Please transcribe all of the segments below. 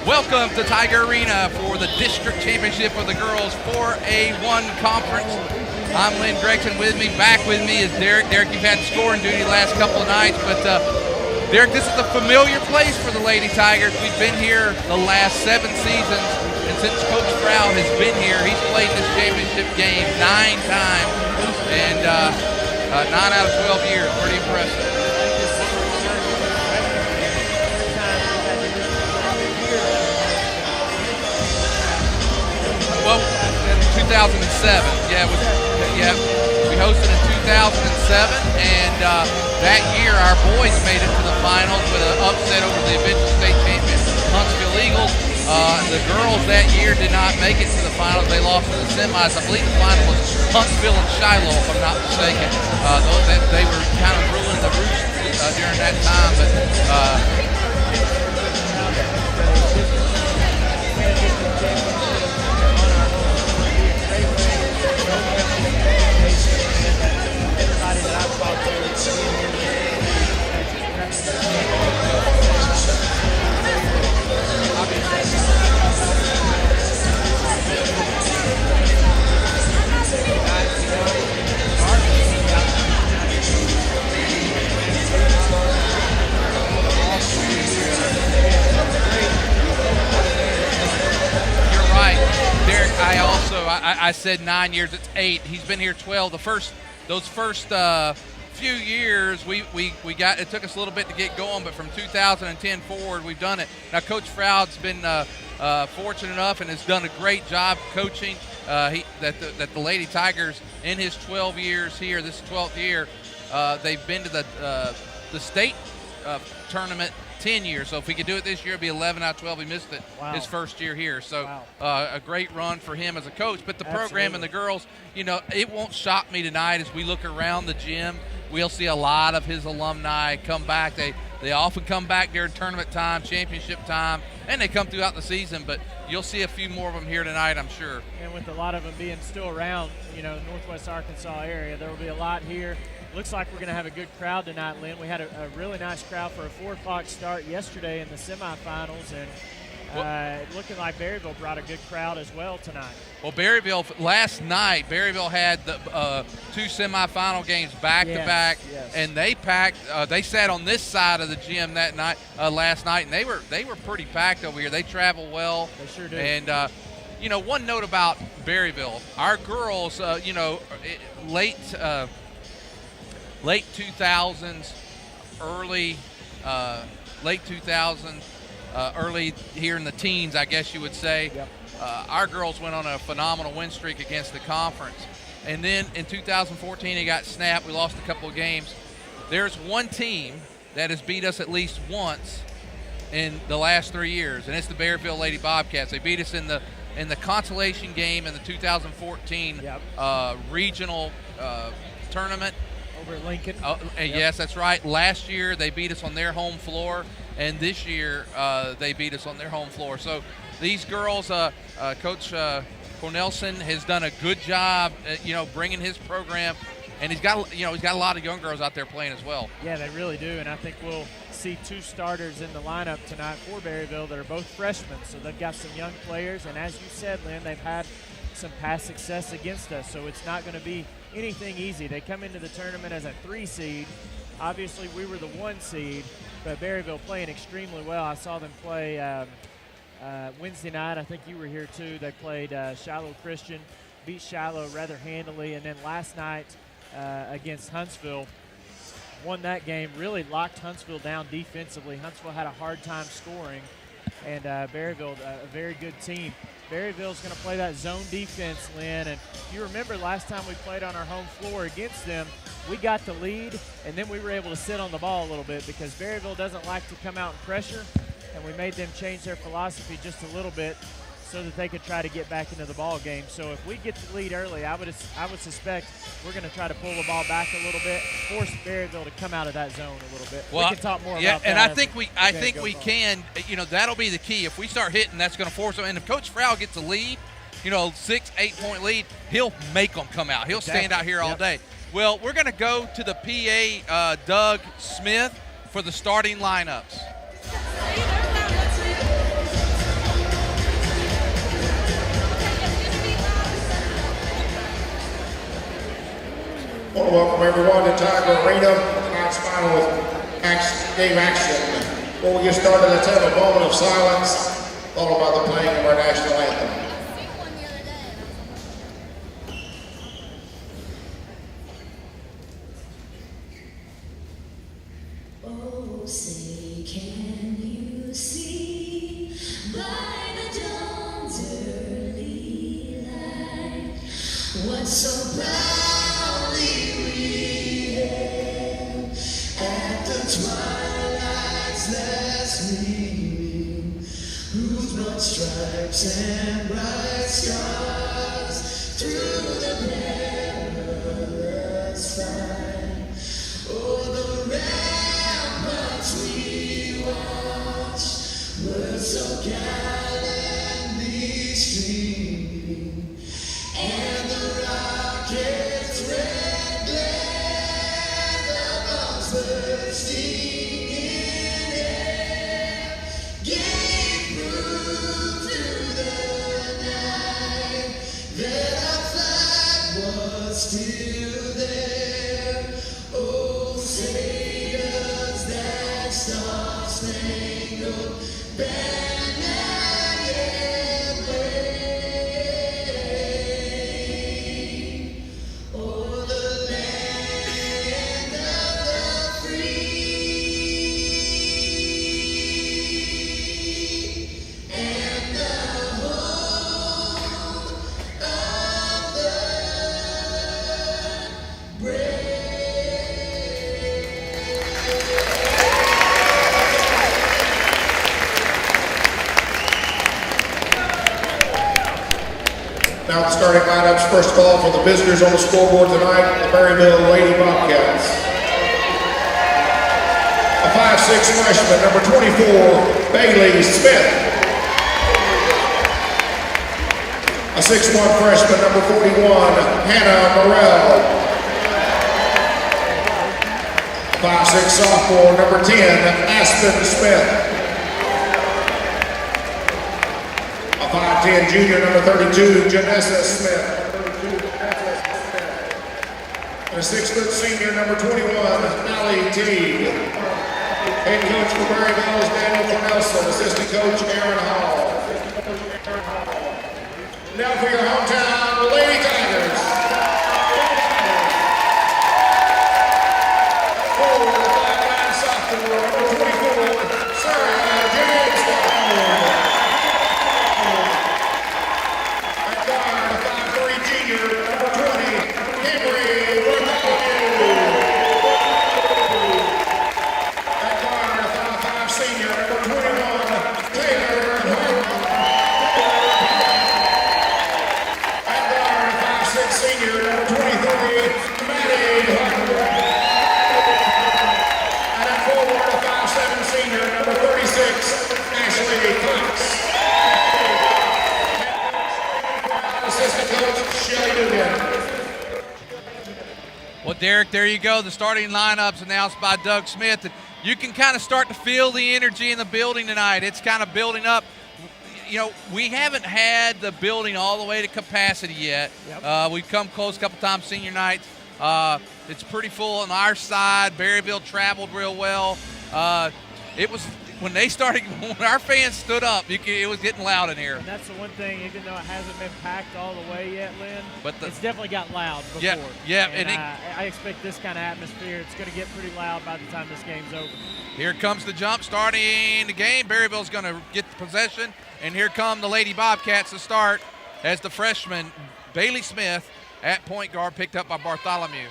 Welcome to Tiger Arena for the district championship of the girls 4A1 conference. I'm Lynn Gregson. Back with me is Derek. Derek, you've had scoring duty the last couple of nights, but Derek, this is a familiar place for the Lady Tigers. We've been here the last 7 seasons, and since Coach Stroud has been here, he's played this championship game 9 times, and 9 out of 12 years. Pretty impressive. Well, in 2007, we hosted in 2007, and that year our boys made it to the finals with an upset over the eventual state champion Huntsville Eagles. The girls that year did not make it to the finals. They lost in the semis. I believe the final was Huntsville and Shiloh, if I'm not mistaken. They were kind of ruling the roost during that time, but I said 9 years. It's 8. He's been here 12. Those first few years, we got. It took us a little bit to get going, but from 2010 forward, we've done it. Now, Coach Stroud's been fortunate enough and has done a great job coaching. That the Lady Tigers in his 12 years here, this 12th year, they've been to the state tournament 10 years. So if he could do it this year, it'd be 11 out of 12. He missed it his first year here. So a great run for him as a coach. But the program and the girls, it won't shock me tonight as we look around the gym. We'll see a lot of his alumni come back. They often come back during tournament time, championship time, and they come throughout the season. But you'll see a few more of them here tonight, I'm sure. And with a lot of them being still around, Northwest Arkansas area, there will be a lot here. Looks like we're going to have a good crowd tonight, Lynn. We had a really nice crowd for a 4 o'clock start yesterday in the semifinals, and looking like Berryville brought a good crowd as well tonight. Well, last night, Berryville had the 2 semifinal games back-to-back, and they packed. They sat on this side of the gym that night, last night, and they were pretty packed over here. They travel well. They sure do. And one note about Berryville, our girls, late 2000s, late 2000s, early here in the teens, I guess you would say. Yep. Our girls went on a phenomenal win streak against the conference. And then in 2014, it got snapped. We lost a couple of games. There's one team that has beat us at least once in the last 3 years, and it's the Berryville Lady Bobcats. They beat us in the consolation game in the 2014 regional tournament. Over at Lincoln. Yes, that's right. Last year they beat us on their home floor, and this year they beat us on their home floor. So these girls, Coach Cornelson has done a good job, bringing his program, and he's got a lot of young girls out there playing as well. Yeah, they really do, and I think we'll see 2 starters in the lineup tonight for Berryville that are both freshmen. So they've got some young players, and as you said, Lynn, they've had some past success against us, so it's not going to be anything easy. They come into the tournament as a 3 seed. Obviously, we were the 1 seed, but Berryville playing extremely well. I saw them play Wednesday night. I think you were here too. They played Shiloh Christian, beat Shiloh rather handily, and then last night against Huntsville, won that game, really locked Huntsville down defensively. Huntsville had a hard time scoring, and Berryville, a very good team. Berryville's going to play that zone defense, Lynn, and you remember last time we played on our home floor against them, we got the lead, and then we were able to sit on the ball a little bit because Berryville doesn't like to come out and pressure, and we made them change their philosophy just a little bit so that they could try to get back into the ball game. So if we get the lead early, I would suspect we're going to try to pull the ball back a little bit, force Berryville to come out of that zone a little bit. Well, we can talk more about that. And I think we can. That'll be the key. If we start hitting, that's going to force them. And if Coach Stroud gets a lead, 6-8 point lead, he'll make them come out. He'll stand out here all day. Well, we're going to go to the PA, Doug Smith, for the starting lineups. welcome everyone to Tiger Arena. Tonight's final with game action. Before we get started, let's have a moment of silence, followed by the playing of our national anthem. Oh, say, can you see by the dawn's early light what so proudly we hailed at the twilight's last gleaming, whose broad stripes and bright stars through the perilous fight o'er the ramparts we watched were so gallantly streaming, and the rocket's red glare, the bombs bursting in air, gave proof through the night that our flag was still there. Oh, say does that star-spangled banner yet wave o'er the land of the free and the home of the brave. Now the starting lineups. First of all, for the visitors on the scoreboard tonight, the Berryville Lady Bobcats. A 5'6" freshman, number 24, Bailey Smith. A 6'1" freshman, number 41, Hannah Morrell. A 5'6" sophomore, number 10, Aspen Smith. A 5'10" junior, number 32, Janessa Smith. And a 6' senior, number 21, Allie Teague. Head coach for Berryville is Daniel Cornelson. Assistant coach, Aaron Hall. Now for your hometown, the Lady Tigers. Forward, the 5'9" sophomore, number 24, Sarah James. At guard, the 5'3" junior, number 20, Henry Bartholomew. At guard, the 5'5" senior, number 21, Taylor Harden. At guard, the 5'6" senior, number 23, Maddie Harden. And at forward, the 5'7" senior, number 36, Ashley Cox. Assistant coach, Shelly Dugan. Well, Derek, there you go. The starting lineups announced by Doug Smith. And you can kind of start to feel the energy in the building tonight. It's kind of building up. You know, we haven't had the building all the way to capacity yet. Yep. We've come close a couple times senior nights. It's pretty full on our side. Berryville traveled real well. It was when our fans stood up, it was getting loud in here. And that's the one thing, even though it hasn't been packed all the way yet, Lynn, But it's definitely got loud before. Yeah, and I expect this kind of atmosphere. It's going to get pretty loud by the time this game's over. Here comes the jump starting the game. Berryville's going to get the possession, and here come the Lady Bobcats to start as the freshman Bailey Smith at point guard, picked up by Bartholomew.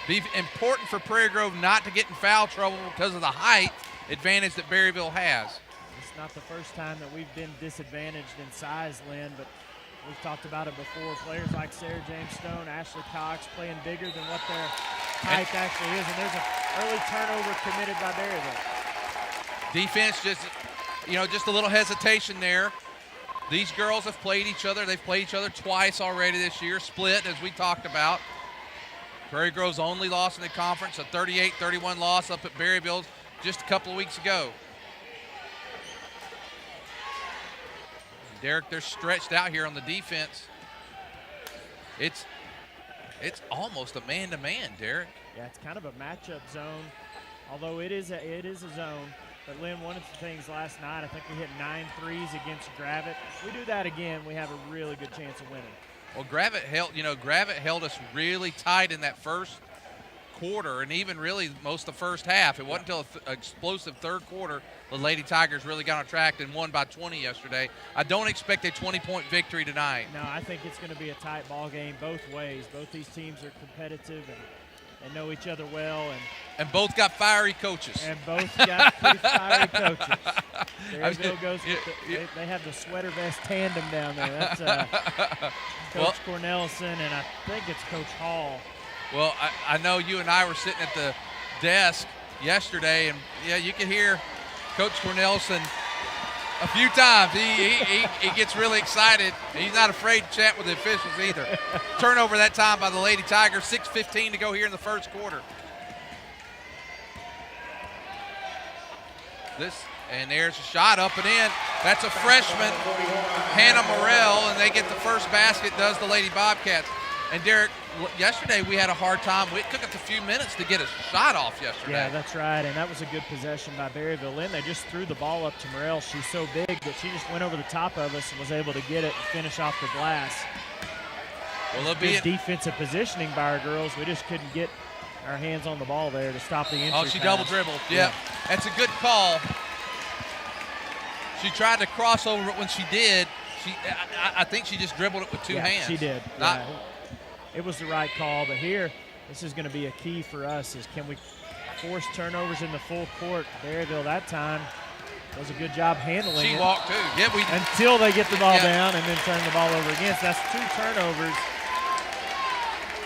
Be important for Prairie Grove not to get in foul trouble because of the height advantage that Berryville has. It's not the first time that we've been disadvantaged in size, Lynn, but we've talked about it before. Players like Sarah James Stone, Ashley Cox playing bigger than what their height actually is, and there's an early turnover committed by Berryville. Defense just a little hesitation there. These girls have played each other. They've played each other twice already this year, split as we talked about. Prairie Grove's only loss in the conference, a 38-31 loss up at Berryville just a couple of weeks ago. Derek, they're stretched out here on the defense. It's It's almost a man-to-man, Derek. Yeah, it's kind of a matchup zone, although it is a zone. But, Lynn, one of the things last night, I think we hit 9 threes against Gravett. If we do that again, we have a really good chance of winning. Well, Gravett held us really tight in that first quarter and even really most of the first half. It wasn't until an explosive third quarter the Lady Tigers really got on track and won by 20 yesterday. I don't expect a 20-point victory tonight. No, I think it's going to be a tight ball game both ways. Both these teams are competitive and know each other well. And both got fiery coaches. And both got pretty fiery coaches. Berryville goes with they have the sweater vest tandem down there. That's Coach Cornelison, and I think it's Coach Hall. Well, I know you and I were sitting at the desk yesterday, and, yeah, you could hear Coach Cornelison a few times. He gets really excited. He's not afraid to chat with the officials either. Turnover that time by the Lady Tigers. 6:15 to go here in the first quarter. And there's a shot up and in. That's a freshman, Hannah Morrell, and they get the first basket, does the Lady Bobcats. And, Derek, yesterday we had a hard time. It took us a few minutes to get a shot off yesterday. Yeah, that's right, and that was a good possession by Berryville. Lynn, they just threw the ball up to Morrell. She's so big that she just went over the top of us and was able to get it and finish off the glass. Well, it'll be good defensive positioning by our girls. We just couldn't get our hands on the ball there to stop the entry. Oh, she pass. double dribbled. Yeah, that's a good call. She tried to cross over it when she did. I think she just dribbled it with two hands. She did. It was the right call, but here, this is going to be a key for us is can we force turnovers in the full court. Berryville that time does a good job handling it. She walked too. Yeah, until they get the ball down and then turn the ball over again. So that's 2 turnovers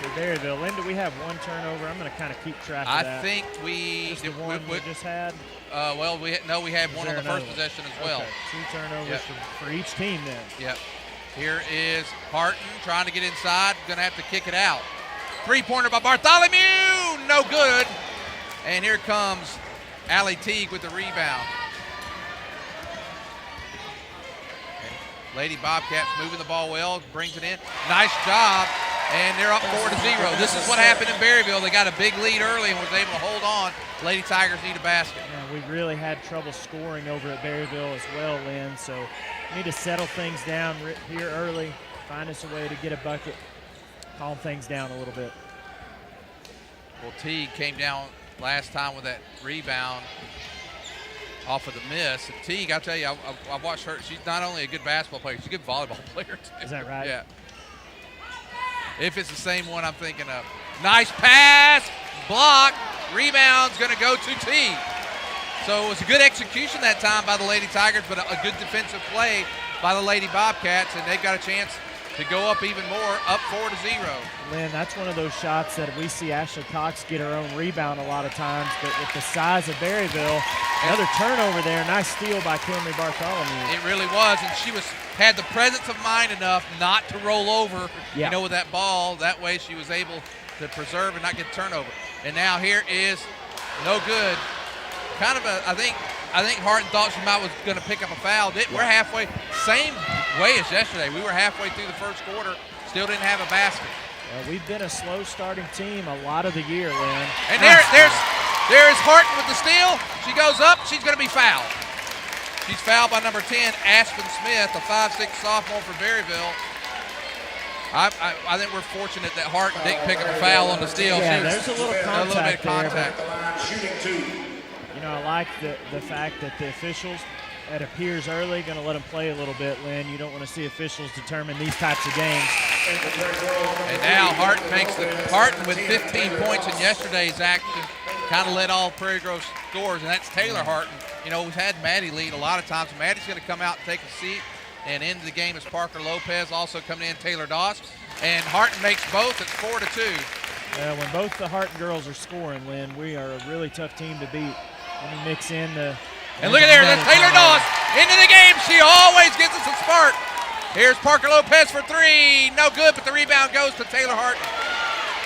for Berryville. Linda, we have 1 turnover. I'm going to kind of keep track of that. I think just the one we just had. We had one on the first possession as well. Okay. 2 turnovers for each team then. Yep. Here is Harton trying to get inside. Going to have to kick it out. 3-pointer by Bartholomew. No good. And here comes Allie Teague with the rebound. And Lady Bobcats moving the ball well. Brings it in. Nice job. And they're up 4-0. This is what happened in Berryville. They got a big lead early and was able to hold on. Lady Tigers need a basket. Yeah, we really had trouble scoring over at Berryville as well, Lynn. So we need to settle things down here early, find us a way to get a bucket, calm things down a little bit. Well, Teague came down last time with that rebound off of the miss. And Teague, I'll tell you, I've watched her. She's not only a good basketball player, she's a good volleyball player too. Is that right? Yeah. If it's the same one I'm thinking of. Nice pass, block, rebound's going to go to Teague. So it was a good execution that time by the Lady Tigers, but a good defensive play by the Lady Bobcats, and they've got a chance to go up even more, up 4-0. Lynn, that's one of those shots that we see Ashley Cox get her own rebound a lot of times, but with the size of Berryville, another turnover there, nice steal by Camry Bartholomew. It really was, and she had the presence of mind enough not to roll over, with that ball. That way she was able to preserve and not get turnover. And now here is no good. Kind of I think Harton thought she was going to pick up a foul. We're halfway, same way as yesterday. We were halfway through the first quarter, still didn't have a basket. We've been a slow starting team a lot of the year, Lynn. And there's Harton with the steal. She goes up, she's going to be fouled. She's fouled by number 10, Aspen Smith, a 5'6" sophomore for Berryville. I think we're fortunate that Harton didn't pick up a foul on the steal. Yeah, there's a little contact there. Shooting 2. I like the fact that the officials, it appears early, going to let them play a little bit, Lynn. You don't want to see officials determine these types of games. And now Harton with 15 points in yesterday's action, kind of led all Prairie Grove scores, and that's Taylor Harton. We've had Maddie lead a lot of times. Maddie's going to come out and take a seat, and into the game is Parker Lopez, also coming in Taylor Doss. And Harton makes both. It's 4-2. When both the Harton girls are scoring, Lynn, we are a really tough team to beat. When you mix in the... And look at there, that's Taylor Doss into the game. She always gives us a spark. Here's Parker Lopez for 3. No good, but the rebound goes to Taylor Harton.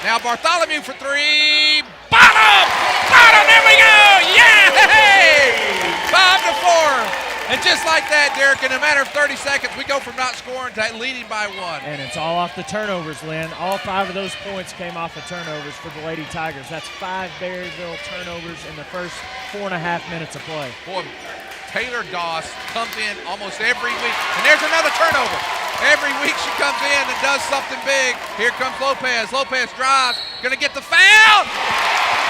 Now Bartholomew for 3. Bottom, there we go. Yeah, hey! 5-4. And just like that, Derek, in a matter of 30 seconds, we go from not scoring to leading by 1. And it's all off the turnovers, Lynn. All 5 of those points came off of turnovers for the Lady Tigers. That's 5 Berryville turnovers in the first 4.5 minutes of play. Boy, Taylor Doss comes in almost every week. And there's another turnover. Every week she comes in and does something big. Here comes Lopez. Lopez drives. Going to get the foul.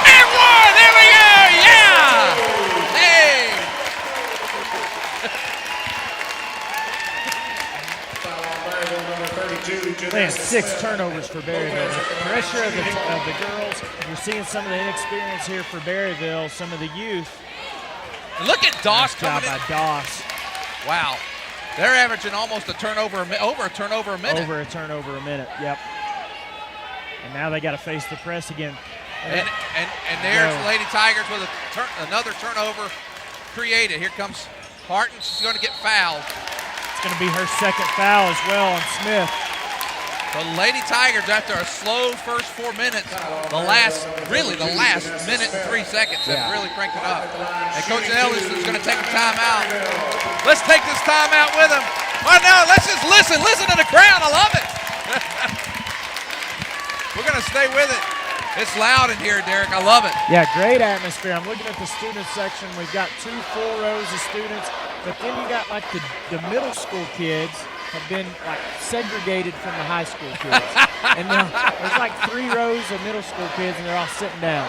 And 1. There we go. Yeah. Hey. Man, 6 turnovers for Berryville. The pressure of the girls. You're seeing some of the inexperience here for Berryville, some of the youth. And look at Doss Nice job coming by in. Doss. Wow. They're averaging almost a turnover, over a turnover a minute. Over a turnover a minute, yep. And now they got to face the press again. And there's the Lady Tigers with another turnover created. Here comes Harton. She's going to get fouled. It's going to be her second foul as well on Smith. The Lady Tigers, after a slow first 4 minutes, the last minute and 3 seconds have really cranked it up. And Coach Ellis is going to take a timeout. Let's take this timeout with him. Oh no, let's just listen. Listen to the crowd. I love it. We're going to stay with it. It's loud in here, Derek. I love it. Yeah, great atmosphere. I'm looking at the student section. We've got 2 full rows of students, but then you got like the middle school kids have been like segregated from the high school kids. And there's like 3 rows of middle school kids, and they're all sitting down.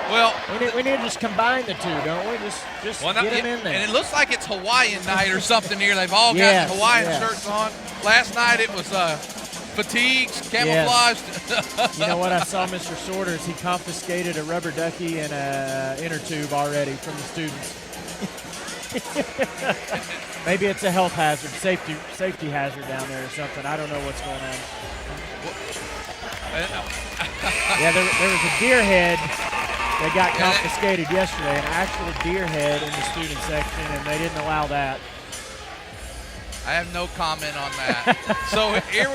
Well, we need to just combine the 2, don't we? Just get them in there. And it looks like it's Hawaiian night or something here. They've all got Hawaiian shirts on. Last night it was fatigues, camouflaged. Yes. You know what? I saw Mr. Sorters. He confiscated a rubber ducky and a inner tube already from the students. Maybe it's a health hazard, safety hazard down there or something. I don't know what's going on. Yeah, there was a deer head that got confiscated yesterday, an actual deer head in the student section, and they didn't allow that. I have no comment on that. So here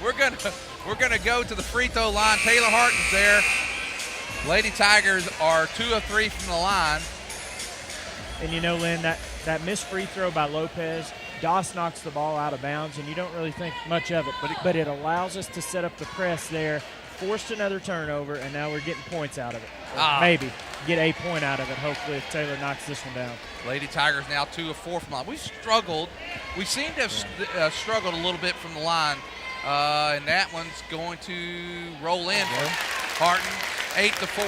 we're gonna go to the free throw line. Taylor Harton's there. Lady Tigers are 2 of 3 from the line. And you know, Lynn, that missed free throw by Lopez, Doss knocks the ball out of bounds, and you don't really think much of it, but it allows us to set up the press there, forced another turnover, and now we're getting points out of it. Maybe get a point out of it, hopefully, if Taylor knocks this one down. Lady Tigers now 2 of 4 from the line. We've struggled. We seem to have struggled a little bit from the line, and that one's going to roll in for Harton, 8 to 4.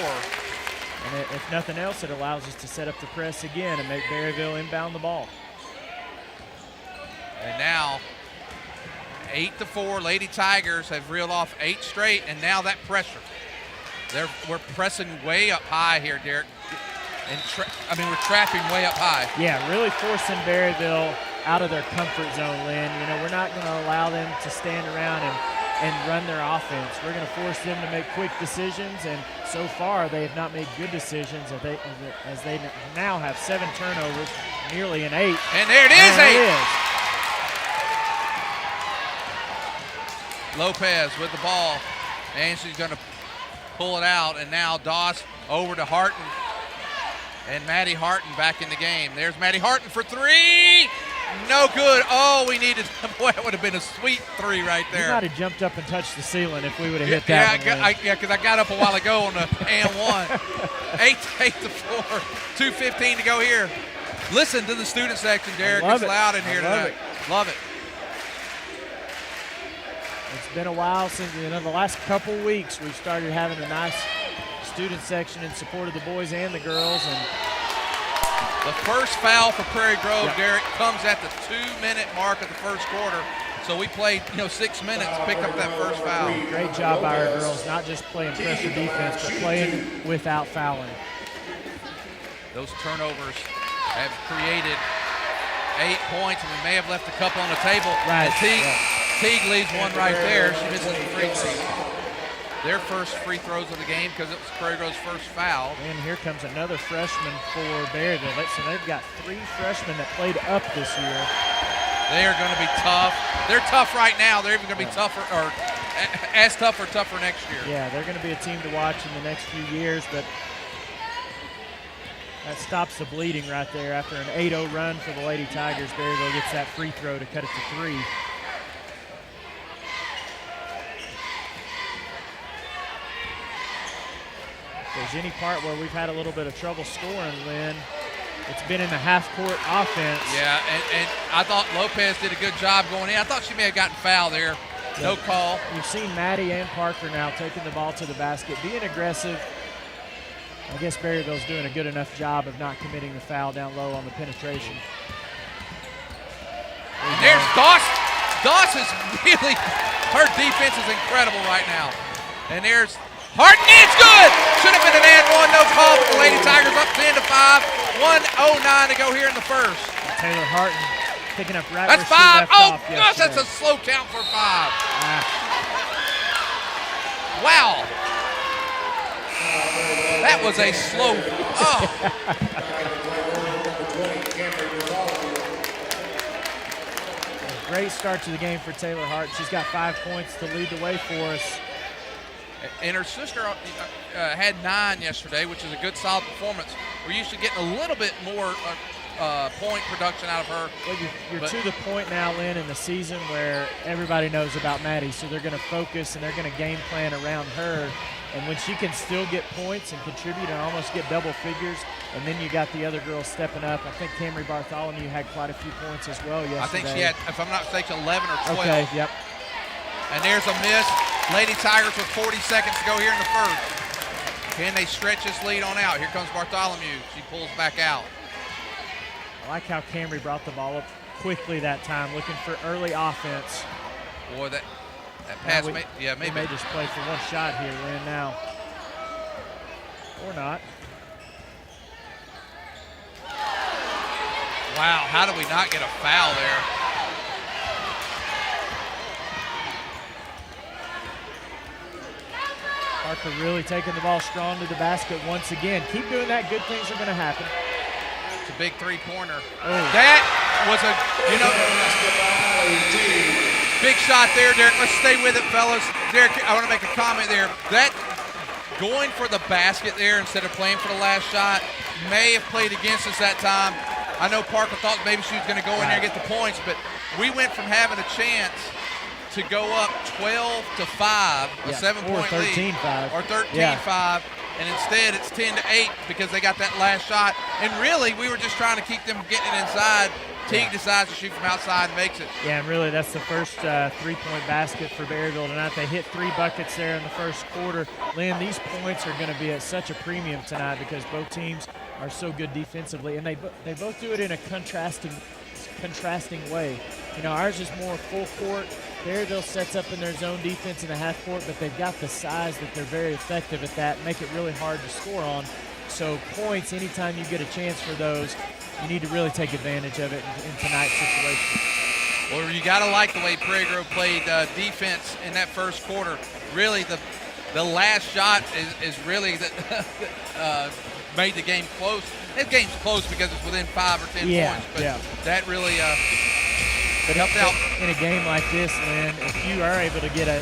And if nothing else, it allows us to set up the press again and make Berryville inbound the ball. And now 8 to 4. Lady Tigers have reeled off 8 straight, and now that pressure. We're pressing way up high here, Derek. And we're trapping way up high. Yeah, really forcing Berryville out of their comfort zone, Lynn. You know, we're not going to allow them to stand around and run their offense. We're going to force them to make quick decisions, and so far they have not made good decisions as they now have 7 turnovers, nearly an 8. And there it is, 8. Lopez with the ball, and she's going to pull it out, and now Doss over to Harton, and Maddie Harton back in the game. There's Maddie Harton for 3. No good. Oh, we needed, boy, that would have been a sweet 3 right there. You might have jumped up and touched the ceiling if we would have hit that one. Because I got up a while ago on the and 1. 8 to 4, 2:15 to go here. Listen to the student section, Derek. It's loud in here tonight. Love it. It's been a while since, the last couple weeks we've started having a nice student section in support of the boys and the girls. And the first foul for Prairie Grove, Derek, comes at the 2-minute mark of the first quarter. So we played, 6 minutes to pick up that first foul. Great job by our girls, not just playing pressure defense, but playing without fouling. Those turnovers have created 8 points, and we may have left a couple on the table. Right. Teague leaves one right there. She misses the free throw. Their first free throws of the game because it was Prairie Grove's first foul. And here comes another freshman for Berryville. So they've got 3 freshmen that played up this year. They are going to be tough. They're tough right now. They're even going to be tougher, or as tough or tougher next year. Yeah, they're going to be a team to watch in the next few years. But That stops the bleeding right there. After an 8-0 run for the Lady Tigers, Berryville gets that free throw to cut it to 3. If there's any part where we've had a little bit of trouble scoring, Lynn, it's been in the half-court offense. Yeah, and I thought Lopez did a good job going in. I thought she may have gotten fouled there. No call. You've seen Maddie and Parker now taking the ball to the basket, being aggressive. I guess Berryville's doing a good enough job of not committing the foul down low on the penetration. And there's Doss. Doss is really, her defense is incredible right now. And there's Harton. It's good. Should have been an and one. No call, but the Lady Tigers up 10-5. 1:09 to go here in the first. Taylor Harton picking up right That's where she 5. left Oh, off gosh, that's yesterday. a slow count for 5. Wow. That was a slow. Oh. Great start to the game for Taylor Harton. She's got 5 points to lead the way for us. And her sister had 9 yesterday, which is a good, solid performance. We're used to getting a little bit more point production out of her. Well, you're to the point now, Lynn, in the season where everybody knows about Maddie, so they're going to focus and they're going to game plan around her. And when she can still get points and contribute and almost get double figures, and then you got the other girls stepping up. I think Camry Bartholomew had quite a few points as well yesterday. I think she had, if I'm not mistaken, 11 or 12. Okay, yep. And there's a miss. Lady Tigers with 40 seconds to go here in the first. Can they stretch this lead on out? Here comes Bartholomew. She pulls back out. I like how Camry brought the ball up quickly that time, looking for early offense. Boy, that pass, We maybe. may just play for one shot here, Lynn, now. Or not. Wow, how did we not get a foul there? Parker really taking the ball strong to the basket once again. Keep doing that, good things are going to happen. It's a big three-pointer. Oh. That was a, big shot there, Derek. Let's stay with it, fellas. Derek, I want to make a comment there. That going for the basket there instead of playing for the last shot may have played against us that time. I know Parker thought maybe she was going to go in there and get the points, but we went from having a chance to go up 12-5, a 7-point lead, 13-5. or 13-5, and instead it's 10-8 because they got that last shot. And really, we were just trying to keep them getting it inside. Teague decides to shoot from outside and makes it. Yeah, and really that's the first three-point basket for Berryville tonight. They hit 3 buckets there in the first quarter. Lynn, these points are going to be at such a premium tonight because both teams are so good defensively, and they both do it in a contrasting way. You know, ours is more full court. Berryville sets up in their zone defense in the half court, but they've got the size that they're very effective at that, make it really hard to score on. So points, anytime you get a chance for those, you need to really take advantage of it in tonight's situation. Well, you got to like the way Prairie Grove played defense in that first quarter. Really, the last shot is really made the game close. This game's close because it's within 5 or 10 points, but that really helped out. In a game like this, Lynn, if you are able to get a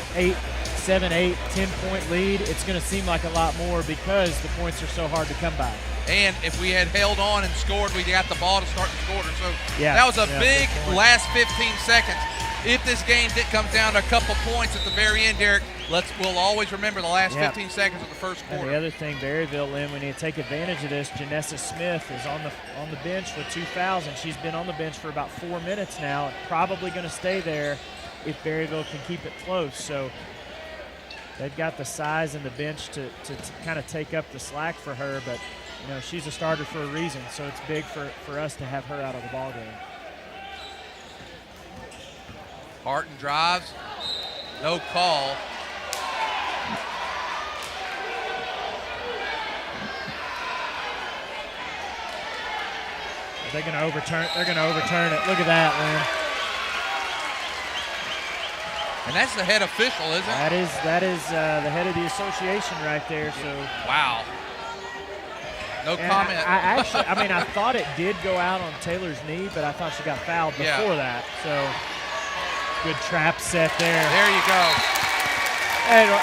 7, 8, 10-point lead, it's going to seem like a lot more because the points are so hard to come by. And if we had held on and scored, we got the ball to start the quarter. So that was a big last 15 seconds. If this game comes down to a couple points at the very end, Derek, we'll always remember the last 15 seconds of the first quarter. And the other thing, Berryville, Lynn, we need to take advantage of this. Janessa Smith is on the bench with 2 fouls, and she's been on the bench for about 4 minutes now. Probably going to stay there if Berryville can keep it close. So they've got the size and the bench to kind of take up the slack for her, but you know, she's a starter for a reason, so it's big for us to have her out of the ballgame. Harton drives, no call. They're going to overturn it. Look at that, Lynn. And that's the head official, isn't it? That is the head of the association right there. So wow. No comment. I thought it did go out on Taylor's knee, but I thought she got fouled before that. So good trap set there. There you go.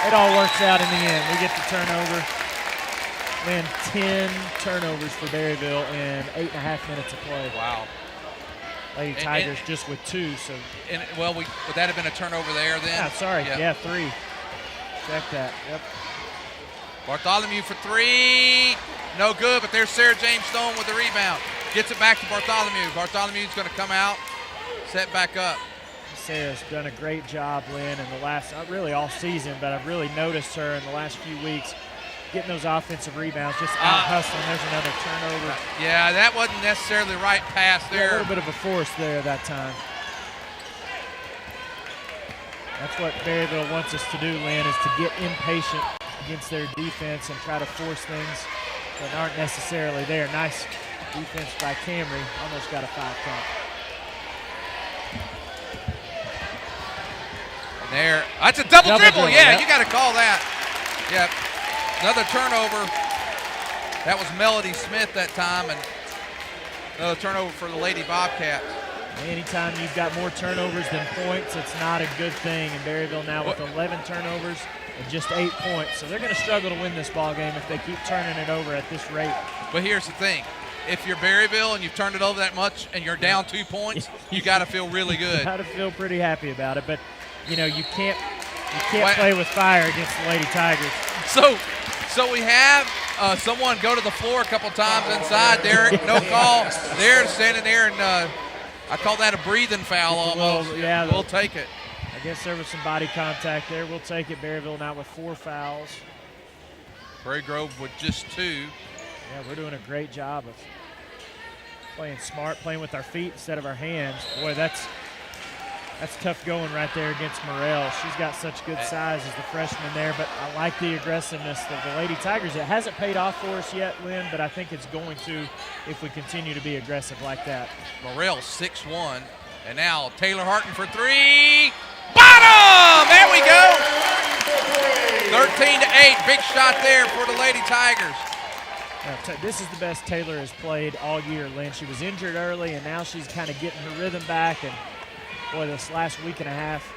It all works out in the end. We get the turnover. Man, 10 turnovers for Berryville in 8.5 minutes of play. Wow. Lady Tigers just with 2. So. Well, would that have been a turnover there then? Yeah, sorry. Yeah, 3. Check that. Yep. Bartholomew for 3. No good, but there's Sarah James Stone with the rebound. Gets it back to Bartholomew. Bartholomew's going to come out, set back up. Sarah's done a great job, Lynn, in the last, not really all season, but I've really noticed her in the last few weeks getting those offensive rebounds, just out hustling. There's another turnover. Yeah, that wasn't necessarily the right pass there. Yeah, a little bit of a force there that time. That's what Berryville wants us to do, Lynn, is to get impatient against their defense and try to force things that aren't necessarily there. Nice defense by Camry. Almost got a 5 count. And there, that's a double dribble. Yeah, yep. You got to call that. Yep. Another turnover. That was Melody Smith that time, and another turnover for the Lady Bobcats. Anytime you've got more turnovers than points, it's not a good thing. And Berryville now with 11 turnovers and just 8 points. So they're going to struggle to win this ball game if they keep turning it over at this rate. But here's the thing. If you're Berryville and you've turned it over that much and you're down 2 points, you got to feel really good. You got to feel pretty happy about it. But, you know, you can't play with fire against the Lady Tigers. So we have someone go to the floor a couple times inside. Derek, no call. They're standing there, and I call that a breathing foul almost. Well, yeah, we'll take it. I guess there was some body contact there. We'll take it. Berryville now with 4 fouls. Prairie Grove with just 2. Yeah, we're doing a great job of playing smart, playing with our feet instead of our hands. Boy, that's tough going right there against Morrell. She's got such good size as the freshman there, but I like the aggressiveness of the Lady Tigers. It hasn't paid off for us yet, Lynn, but I think it's going to if we continue to be aggressive like that. Morrell 6'1", and now Taylor Harton for 3. Bottom! There we go. 13-8. Big shot there for the Lady Tigers. This is the best Taylor has played all year, Lynn. She was injured early, and now she's kind of getting her rhythm back. And boy, this last week and a half,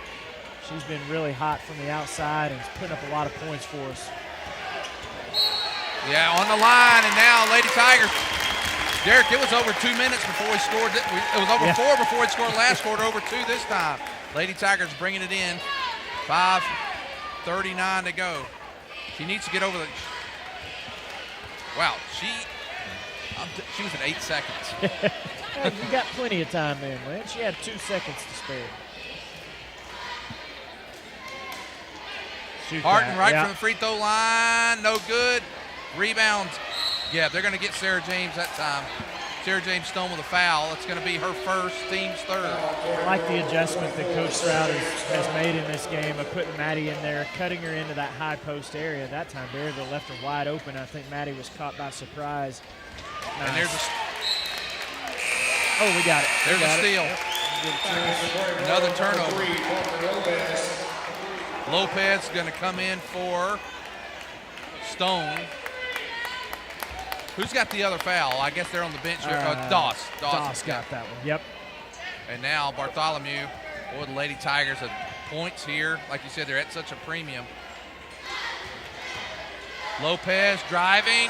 she's been really hot from the outside and is putting up a lot of points for us. Yeah, on the line, and now Lady Tigers. Derek, it was over 2 minutes before we scored. It was over 4 before we scored last quarter, over 2 this time. Lady Tigers bringing it in. 5:39 to go. She needs to get over the. Wow, she was at 8 seconds. You got plenty of time then, Lynn. She had 2 seconds to spare. Harton right from the free throw line. No good. Rebounds. Yeah, they're going to get Sarah James that time. Sarah James Stone with a foul. It's going to be her first, team's 3rd. I like the adjustment that Coach Stroud has made in this game of putting Maddie in there, cutting her into that high post area. That time, Berryville left her wide open. I think Maddie was caught by surprise. Nice. And there's we got it. There's a steal. Yep. Another turnover. Lopez is going to come in for Stone. Who's got the other foul? I guess they're on the bench here. Doss. Doss got that one. Yep. And now Bartholomew. Boy, the Lady Tigers have points here. Like you said, they're at such a premium. Lopez driving.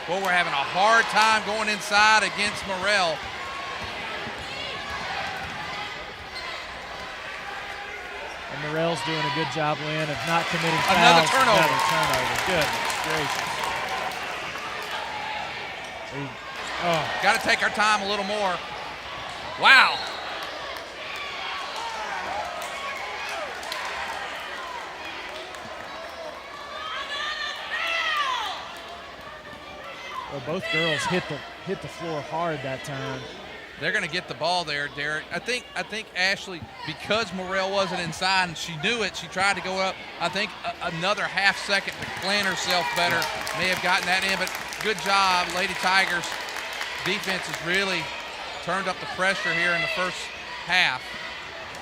Boy, we're having a hard time going inside against Morrell. And Morrell's doing a good job, Lynn, of not committing fouls. Another turnover. Goodness gracious. Got to take our time a little more. Wow. Well, both girls hit the floor hard that time. They're going to get the ball there, Derek. I think Ashley, because Morrell wasn't inside and she knew it, she tried to go up. I think another half second to plan herself better may have gotten that in, but good job, Lady Tigers. Defense has really turned up the pressure here in the first half.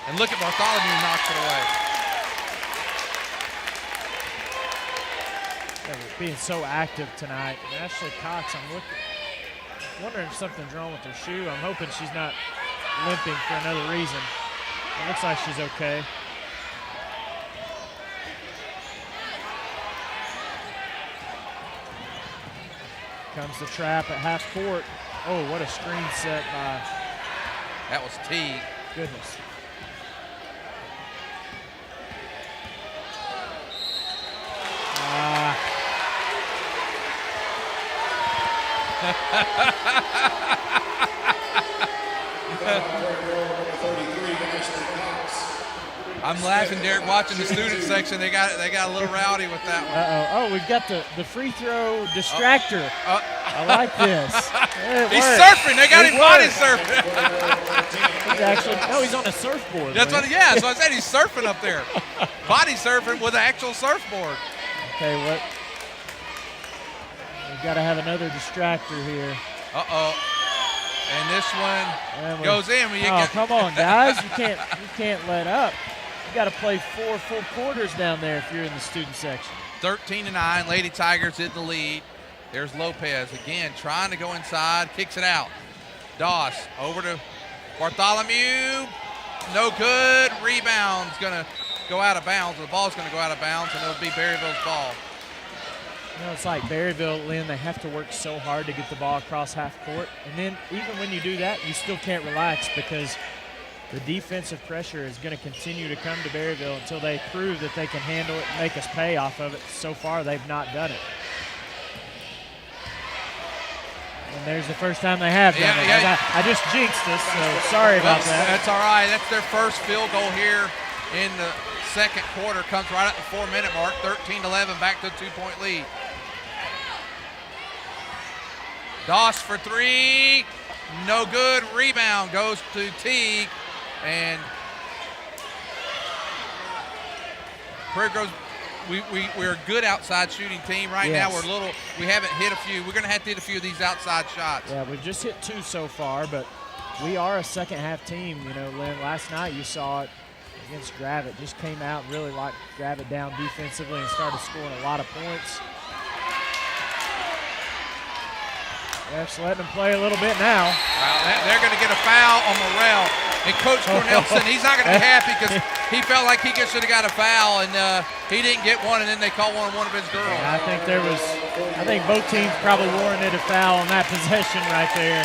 And look at Bartholomew knocks it away. Yeah, we're being so active tonight. And Ashley Cox, I'm wondering if something's wrong with her shoe. I'm hoping she's not limping for another reason. It looks like she's okay. comes the trap at half court. Oh, what a screen set by. That was Teague. Goodness. I'm laughing, Derek, watching the student section. They got a little rowdy with that one. Oh, we've got the free throw distractor. I like this. He's surfing. They got him body surfing. He's actually, no, he's on a surfboard. That's what. Yeah, so I said he's surfing up there, body surfing with an actual surfboard. Okay, what? We've got to have another distractor here. And this one goes in. Come on, guys! You can't let up. You got to play 4 full quarters down there if you're in the student section. 13-9, Lady Tigers in the lead. There's Lopez again trying to go inside, kicks it out. Doss over to Bartholomew. No good. Rebound's going to go out of bounds. The ball's going to go out of bounds, and it'll be Berryville's ball. You know, it's like Berryville, Lynn, they have to work so hard to get the ball across half court. And then even when you do that, you still can't relax because the defensive pressure is going to continue to come to Berryville until they prove that they can handle it and make us pay off of it. So far, they've not done it. And there's the first time they have done it. Yeah. I just jinxed us, so sorry about that. That's all right. That's their first field goal here in the second quarter. Comes right at the 4-minute mark. 13-11, back to a 2-point lead. Doss for three, no good. Rebound goes to Teague, and Prairie Grove's, we're a good outside shooting team right now. We haven't hit a few. We're going to have to hit a few of these outside shots. Yeah, we've just hit 2 so far, but we are a second half team. You know, Lynn, last night you saw it against Gravett. Just came out and really locked Gravett down defensively and started scoring a lot of points. Ref's letting them play a little bit now. They're going to get a foul on Morrell. And Coach Cornelson, he's not going to be happy because he felt like he should have got a foul, and he didn't get one, and then they called one on one of his girls. Yeah, I think both teams probably warranted a foul on that possession right there.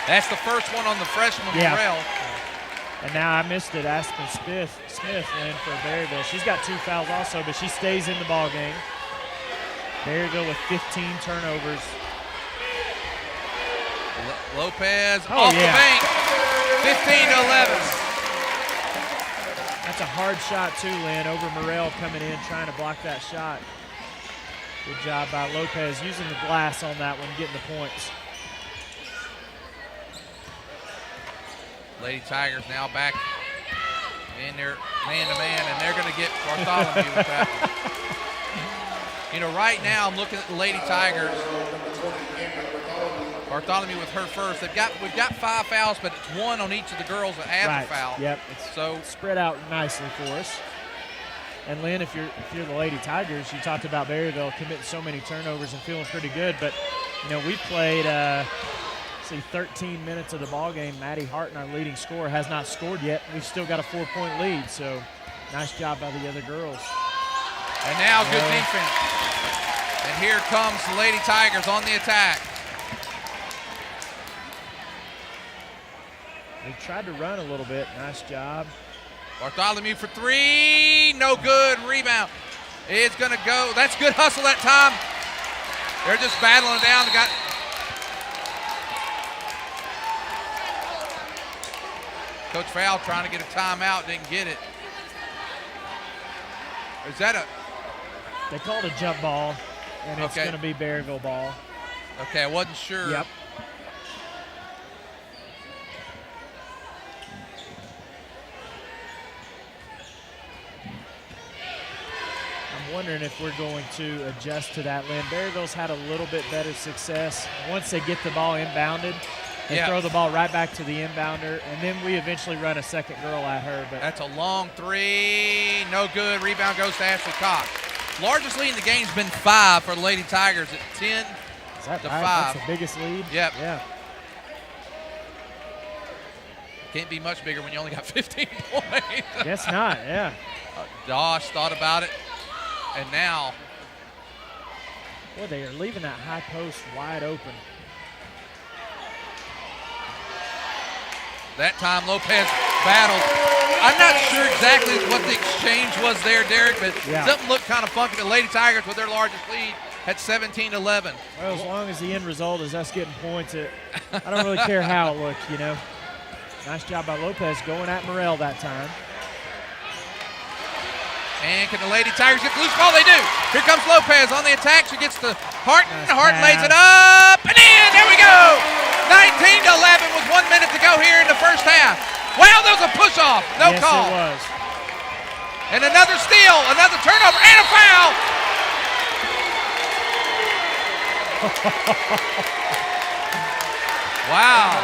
That's the first one on the freshman, Morrell. And now I missed it. Aspen Smith in for Berryville. She's got 2 fouls also, but she stays in the ball game. Berryville with 15 turnovers. Lopez off the bank, 15-11. That's a hard shot too, Lynn, over Morrell coming in, trying to block that shot. Good job by Lopez using the glass on that one, getting the points. Lady Tigers now back in their man-to-man, and they're going to get Bartholomew with that one. You know, right now I'm looking at the Lady Tigers. Bartholomew with her first. We've got 5 fouls, but it's 1 on each of the girls that have a foul. Yep. It's spread out nicely for us. And Lynn, if you're the Lady Tigers, you talked about Berryville committing so many turnovers and feeling pretty good. But you know, we've played 13 minutes of the ball game. Maddie Harton, our leading scorer, has not scored yet. We've still got a 4-point lead. So nice job by the other girls. And now good defense. And here comes the Lady Tigers on the attack. They tried to run a little bit. Nice job. Bartholomew for 3. No good. Rebound. It's going to go. That's good hustle that time. They're just battling down. They got Coach Fowl trying to get a timeout. Didn't get it. Is that a... They called a jump ball, and it's going to be Berryville ball. Okay, I wasn't sure. Yep. I'm wondering if we're going to adjust to that, Lynn. Berryville's had a little bit better success. Once they get the ball inbounded, they throw the ball right back to the inbounder, and then we eventually run a second girl at her. But that's a long 3. No good. Rebound goes to Ashley Cox. Largest lead in the game has been 5 for the Lady Tigers at 10 to 5. That's the biggest lead? Yep. Yeah. Can't be much bigger when you only got 15 points. Guess not, yeah. Dosh thought about it, and now Boy, they are leaving that high post wide open. That time Lopez battled. I'm not sure exactly what the exchange was there, Derek, but something looked kind of funky. The Lady Tigers with their largest lead at 17-11. Well, as long as the end result is us getting points, I don't really care how it looks, you know. Nice job by Lopez going at Morrell that time. And can the Lady Tigers get the loose ball? They do. Here comes Lopez on the attack. She gets to Harton. Nice Harton lays pass. it up and in. There we go. 19-11 with 1 minute to go here in the first half. Wow, there was a push-off. No yes, call. It was. And another steal, another turnover, and a foul. Wow.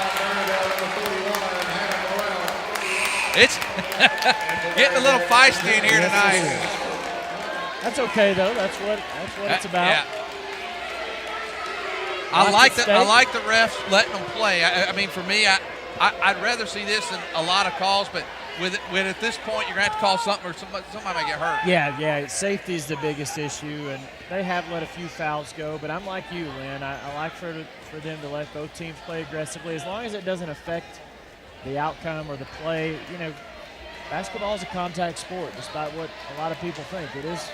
It's getting a little feisty in here tonight. That's okay though. That's what it's about. Yeah. I like the refs letting them play. I mean, for me, I'd rather see this than a lot of calls, but with at this point, you're gonna have to call something, or somebody might get hurt. Yeah. Safety is the biggest issue, and they have let a few fouls go. But I'm like you, Lynn. I like for them to let both teams play aggressively, as long as it doesn't affect the outcome or the play. You know, basketball is a contact sport, despite what a lot of people think. It is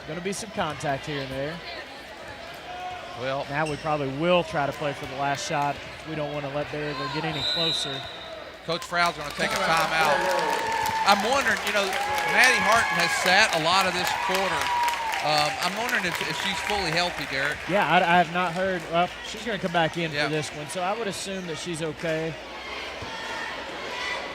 going to be some contact here and there. Well, now we probably will try to play for the last shot. We don't want to let Berryville get any closer. Coach Frow's going to take a timeout. I'm wondering, you know, Maddie Harton has sat a lot of this quarter. I'm wondering if she's fully healthy, Derek. Yeah, I have not heard. Well, she's going to come back in for this one, so I would assume that she's okay,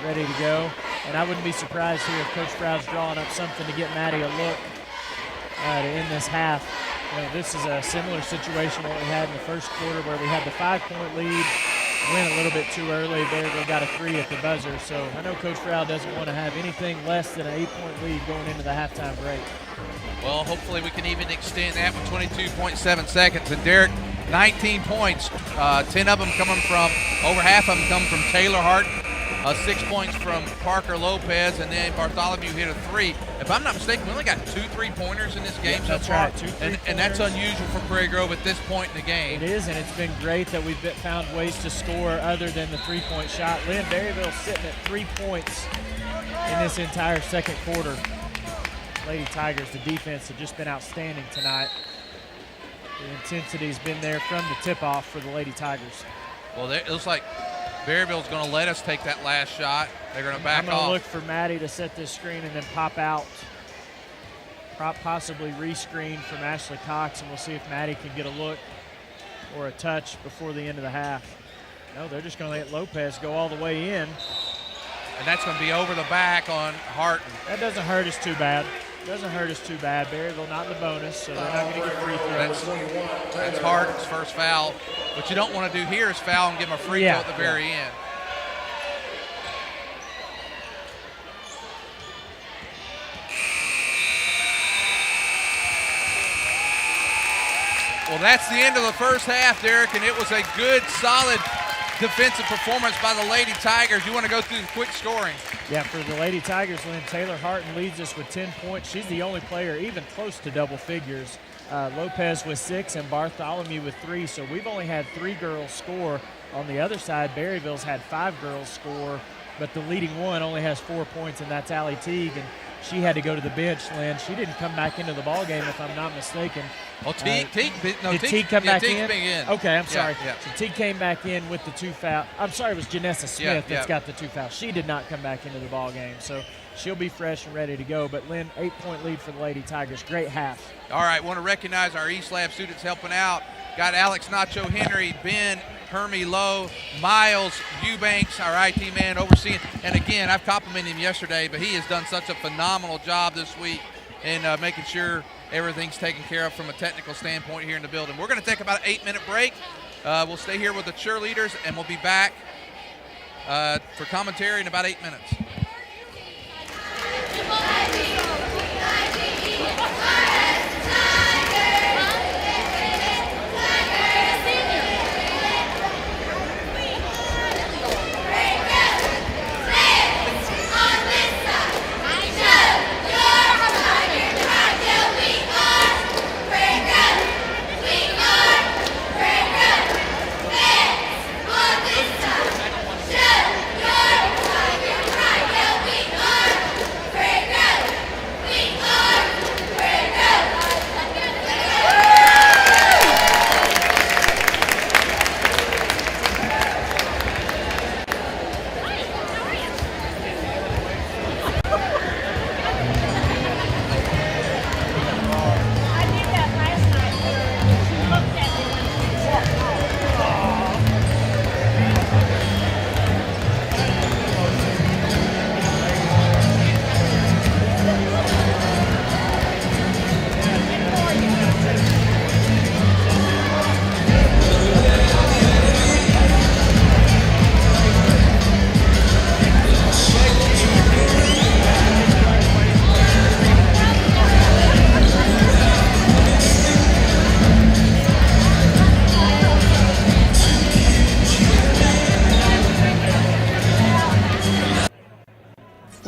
ready to go. And I wouldn't be surprised here if Coach Frow's drawing up something to get Maddie a look to end this half. You know, this is a similar situation what we had in the first quarter, where we had the 5-point lead, went a little bit too early. Berryville got a 3 at the buzzer. So I know Coach Frow doesn't want to have anything less than an 8-point lead going into the halftime break. Well, hopefully we can even extend that with 22.7 seconds. And Derek, 19 points, 10 of them coming from, over half of them come from Taylor Harton, 6 points from Parker Lopez, and then Bartholomew hit a 3. If I'm not mistaken, we only got 2 3-pointers in this game so far. That's right, 2 3-pointers. And that's unusual for Prairie Grove at this point in the game. It is, and it's been great that we've found ways to score other than the 3-point shot. Lynn, Berryville sitting at 3 points in this entire second quarter. Lady Tigers, the defense have just been outstanding tonight. The intensity's been there from the tip-off for the Lady Tigers. Well, it looks like Berryville's going to let us take that last shot. They're going to back off. I'm going to look for Maddie to set this screen and then pop out. Possibly rescreen from Ashley Cox, and we'll see if Maddie can get a look or a touch before the end of the half. No, they're just going to let Lopez go all the way in. And that's going to be over the back on Harton. That doesn't hurt us too bad. Doesn't hurt us too bad. Berryville not in the bonus, so they're not going to get free throws. That's Harton's first foul. What you don't want to do here is foul and give him a free throw at the very end. Well, that's the end of the first half, Derek, and it was a good, solid defensive performance by the Lady Tigers. You want to go through the quick scoring? Yeah, for the Lady Tigers, Lynn, Taylor Harton leads us with 10 points. She's the only player even close to double figures. Lopez with 6 and Bartholomew with 3. So we've only had 3 girls score. On the other side, Berryville's had 5 girls score, but the leading one only has 4 points, and that's Allie Teague. And she had to go to the bench, Lynn. She didn't come back into the ballgame, if I'm not mistaken. Oh, Teague did Teague come back in? in? Okay, I'm sorry. Yeah. So Teague came back in with the 2 fouls. I'm sorry, it was Janessa Smith that's got the 2 fouls. She did not come back into the ballgame, so she'll be fresh and ready to go. But, Lynn, 8-point lead for the Lady Tigers. Great half. All right, want to recognize our East Lab students helping out. Got Alex Nacho Henry, Ben Hermie Lowe, Miles Eubanks, our IT man, overseeing. And, again, I've complimented him yesterday, but he has done such a phenomenal job this week in making sure everything's taken care of from a technical standpoint here in the building. We're going to take about an 8-minute break. We'll stay here with the cheerleaders, and we'll be back for commentary in about 8 minutes. We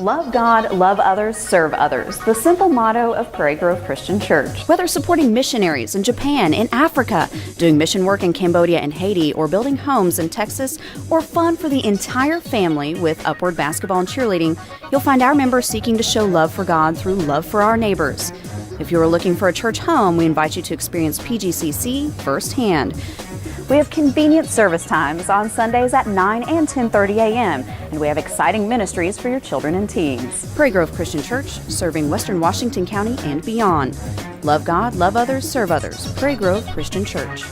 Love God, love others, serve others. The simple motto of Prairie Grove Christian Church. Whether supporting missionaries in Japan, in Africa, doing mission work in Cambodia and Haiti, or building homes in Texas, or fun for the entire family with Upward Basketball and Cheerleading, you'll find our members seeking to show love for God through love for our neighbors. If you are looking for a church home, we invite you to experience PGCC firsthand. We have convenient service times on Sundays at 9 and 10:30 a.m., and we have exciting ministries for your children and teens. Prairie Grove Christian Church, serving Western Washington County and beyond. Love God, love others, serve others. Prairie Grove Christian Church.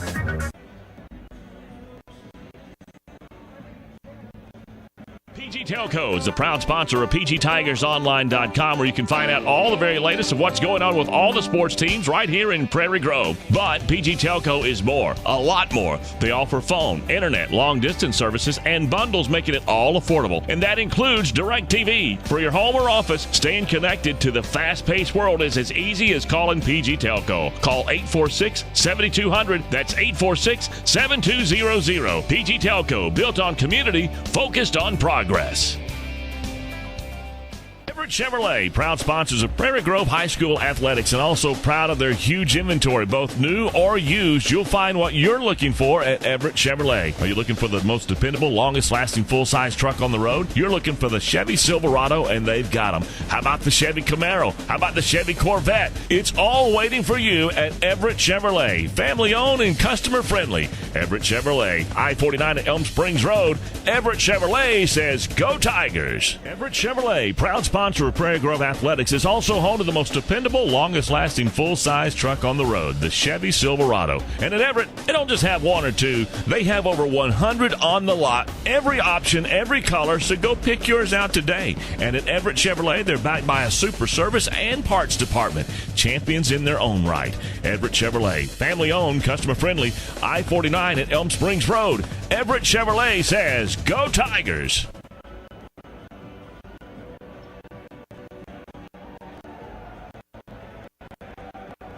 PG Telco is the proud sponsor of PGTigersOnline.com, where you can find out all the very latest of what's going on with all the sports teams right here in Prairie Grove. But PG Telco is more, a lot more. They offer phone, internet, long-distance services, and bundles, making it all affordable. And that includes DirecTV. For your home or office, staying connected to the fast-paced world is as easy as calling PG Telco. Call 846-7200. That's 846-7200. PG Telco, built on community, focused on progress. Everett Chevrolet, proud sponsors of Prairie Grove High School athletics, and also proud of their huge inventory, both new or used. You'll find what you're looking for at Everett Chevrolet. Are you looking for the most dependable, longest-lasting full-size truck on the road? You're looking for the Chevy Silverado, and they've got them. How about the Chevy Camaro? How about the Chevy Corvette? It's all waiting for you at Everett Chevrolet. Family-owned and customer-friendly. Everett Chevrolet, I-49 at Elm Springs Road. Everett Chevrolet says, go Tigers. Everett Chevrolet, proud sponsor of Prairie Grove Athletics, is also home to the most dependable, longest-lasting full-size truck on the road, the Chevy Silverado. And at Everett, they don't just have one or two. They have over 100 on the lot, every option, every color, so go pick yours out today. And at Everett Chevrolet, they're backed by a super service and parts department, champions in their own right. Everett Chevrolet, family-owned, customer-friendly, I-49 at Elm Springs Road. Everett Chevrolet says, go Tigers.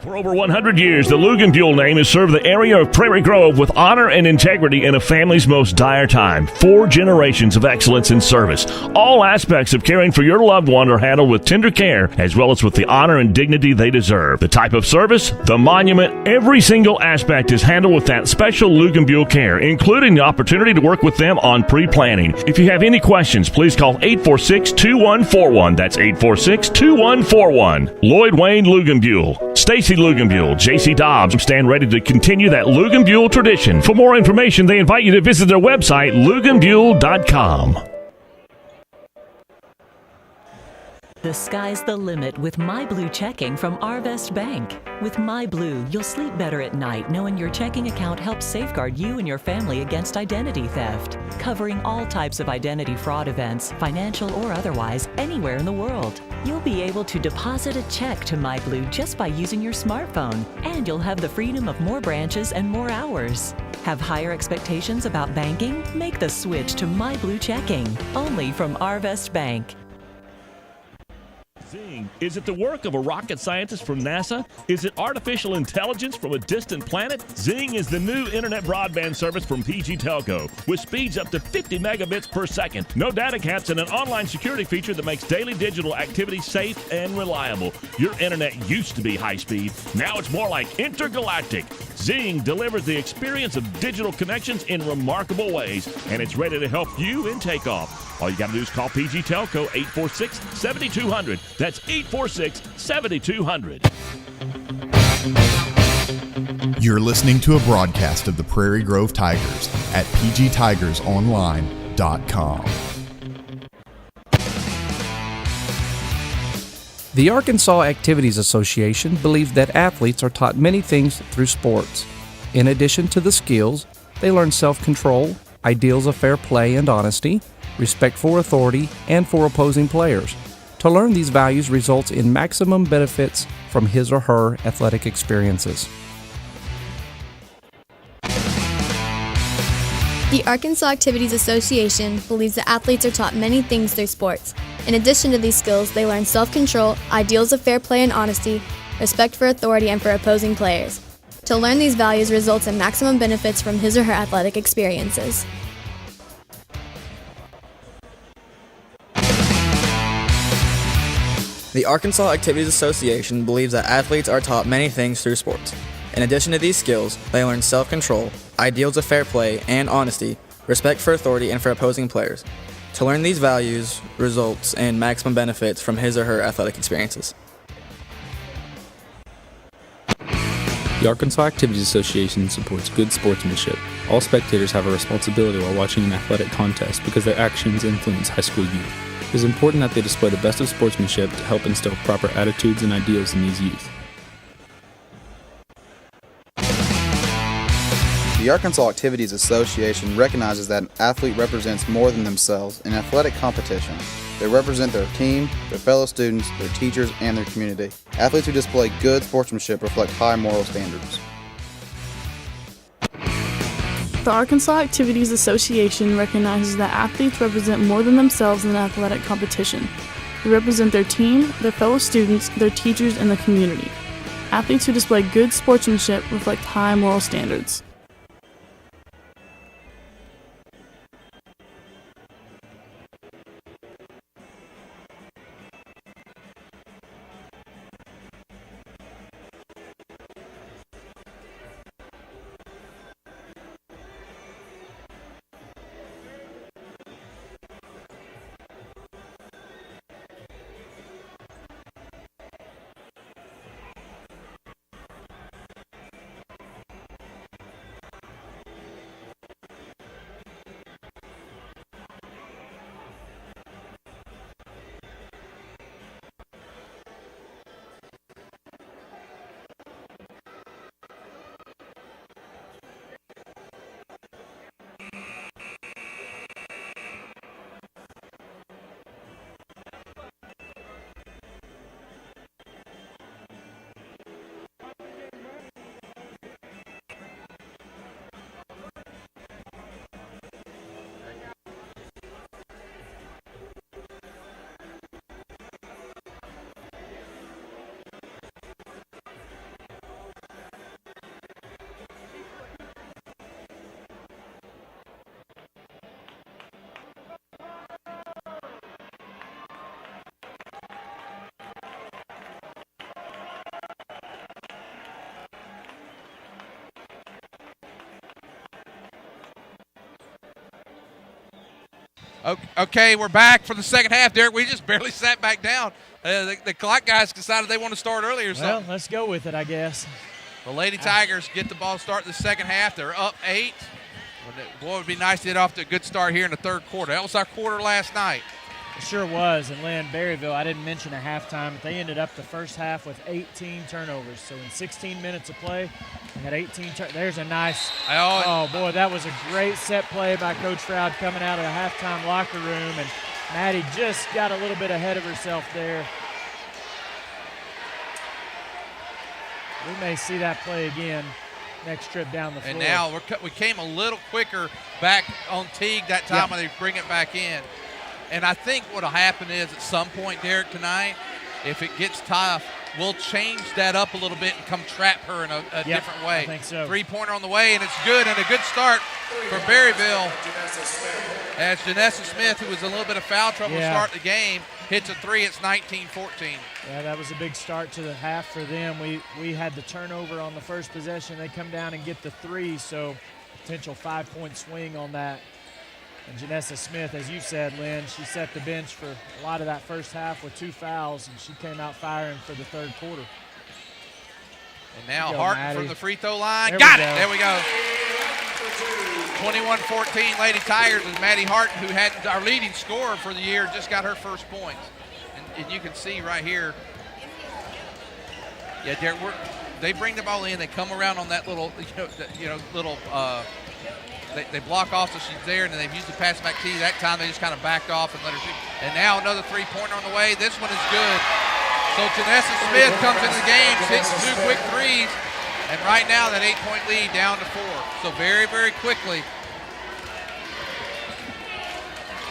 For over 100 years, the Luganbuehl name has served the area of Prairie Grove with honor and integrity in a family's most dire time. 4 generations of excellence in service. All aspects of caring for your loved one are handled with tender care, as well as with the honor and dignity they deserve. The type of service, the monument, every single aspect is handled with that special Luganbuehl care, including the opportunity to work with them on pre-planning. If you have any questions, please call 846-2141. That's 846-2141. Lloyd Wayne Luganbuehl. Stacy Luganbuehl, J.C. Dobbs stand ready to continue that Luganbuehl tradition. For more information, they invite you to visit their website, luganbuehl.com. The sky's the limit with MyBlue checking from Arvest Bank. With MyBlue, you'll sleep better at night knowing your checking account helps safeguard you and your family against identity theft, covering all types of identity fraud events, financial or otherwise, anywhere in the world. You'll be able to deposit a check to MyBlue just by using your smartphone, and you'll have the freedom of more branches and more hours. Have higher expectations about banking? Make the switch to MyBlue checking, only from Arvest Bank. Zing. Is it the work of a rocket scientist from NASA? Is it artificial intelligence from a distant planet? Zing is the new internet broadband service from PG Telco with speeds up to 50 megabits per second. No data caps and an online security feature that makes daily digital activity safe and reliable. Your internet used to be high speed. Now it's more like intergalactic. Zing delivers the experience of digital connections in remarkable ways, and it's ready to help you in takeoff. All you got to do is call PG Telco 846-7200. That's 846-7200. You're listening to a broadcast of the Prairie Grove Tigers at pgtigersonline.com. The Arkansas Activities Association believes that athletes are taught many things through sports. In addition to the skills, they learn self-control, ideals of fair play and honesty, respect for authority, and for opposing players. To learn these values results in maximum benefits from his or her athletic experiences. The Arkansas Activities Association believes that athletes are taught many things through sports. In addition to these skills, they learn self-control, ideals of fair play and honesty, respect for authority, and for opposing players. To learn these values results in maximum benefits from his or her athletic experiences. The Arkansas Activities Association believes that athletes are taught many things through sports. In addition to these skills, they learn self-control, ideals of fair play and honesty, respect for authority and for opposing players. To learn these values results in maximum benefits from his or her athletic experiences. The Arkansas Activities Association supports good sportsmanship. All spectators have a responsibility while watching an athletic contest because their actions influence high school youth. It is important that they display the best of sportsmanship to help instill proper attitudes and ideals in these youth. The Arkansas Activities Association recognizes that an athlete represents more than themselves in athletic competition. They represent their team, their fellow students, their teachers, and their community. Athletes who display good sportsmanship reflect high moral standards. The Arkansas Activities Association recognizes that athletes represent more than themselves in athletic competition. They represent their team, their fellow students, their teachers, and the community. Athletes who display good sportsmanship reflect high moral standards. Okay, we're back for the second half, Derek. We just barely sat back down. The clock guys decided they want to start earlier. Well, let's go with it, I guess. The Lady Tigers get the ball start in the second half. They're up 8. Boy, it would be nice to get off to a good start here in the third quarter. That was our quarter last night. It sure was. And Lynn, Berryville, I didn't mention at halftime, but they ended up the first half with 18 turnovers. So in 16 minutes of play, they had 18 There's a nice – oh, boy, that was a great set play by Coach Froud coming out of the halftime locker room. And Maddie just got a little bit ahead of herself there. We may see that play again next trip down the floor. And now we came a little quicker back on Teague that time when they bring it back in. And I think what will happen is at some point, Derek, tonight, if it gets tough, we'll change that up a little bit and come trap her in a different way. I think so. Three-pointer on the way, and it's good, and a good start for Berryville. As Janessa Smith, who was in a little bit of foul trouble to start the game, hits a three. It's 19-14. Yeah, that was a big start to the half for them. We had the turnover on the first possession. They come down and get the three, so potential 5-point swing on that. And Janessa Smith, as you said, Lynn, she set the bench for a lot of that first half with 2 fouls, and she came out firing for the third quarter. And now Harton from the free throw line. There Got it. There we go. 21-14 Lady Tigers with Maddie Harton, who had our leading scorer for the year, just got her first points. And you can see right here. Yeah, they bring the ball in. They come around on that little, little. They block off so she's there, and then they've used the pass back to you. That time they just kind of backed off and let her shoot. And now another three-pointer on the way. This one is good. So Janessa Smith comes into the game, hits 2 quick threes, and right now that 8-point lead down to 4. So very, very quickly.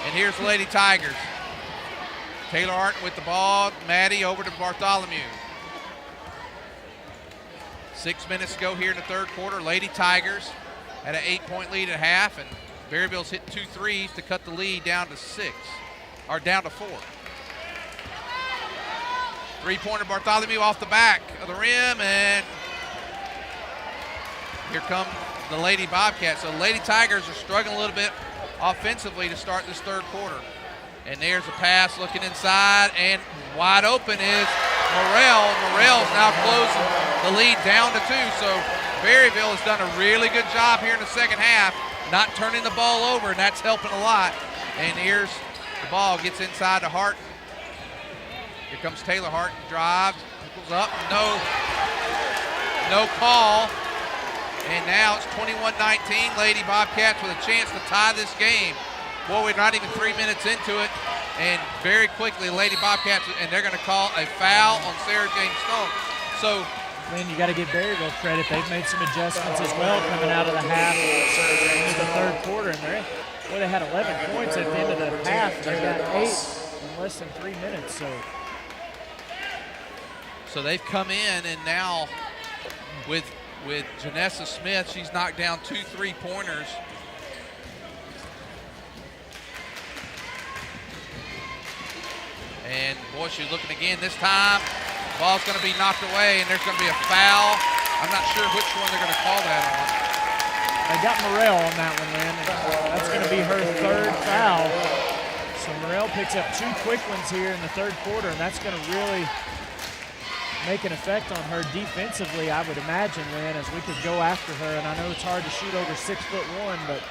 And here's the Lady Tigers. Taylor Harton with the ball. Maddie over to Bartholomew. 6 minutes to go here in the third quarter. Lady Tigers had an 8-point lead at half, and Berryville's hit 2 threes to cut the lead down to 4. Three-pointer Bartholomew off the back of the rim, and here come the Lady Bobcats. So the Lady Tigers are struggling a little bit offensively to start this third quarter. And there's a pass looking inside, and wide open is Morrell. Morrell's now closing the lead down to 2. So Berryville has done a really good job here in the second half, not turning the ball over, and that's helping a lot. And here's the ball, gets inside to Hart. Here comes Taylor Hart, drives, goes up, no call. And now it's 21-19, Lady Bobcats with a chance to tie this game. Boy, we're not even 3 minutes into it, and very quickly, Lady Bobcats, and they're going to call a foul on Sarah Jane Stone. So, Lynn, you got to give Berryville credit. They've made some adjustments as well coming out of the half into the third quarter, and they had 11 points at the end of the half. They got 8 in less than 3 minutes. So they've come in, and now with Janessa Smith, she's knocked down 2 3-pointers. And boy, she's looking again this time. Ball's going to be knocked away, and there's going to be a foul. I'm not sure which one they're going to call that on. They got Morrell on that one, Lynn. That's going to be her third foul. So Morrell picks up 2 quick ones here in the third quarter, and that's going to really make an effect on her defensively, I would imagine, Lynn, as we could go after her. And I know it's hard to shoot over 6'1", but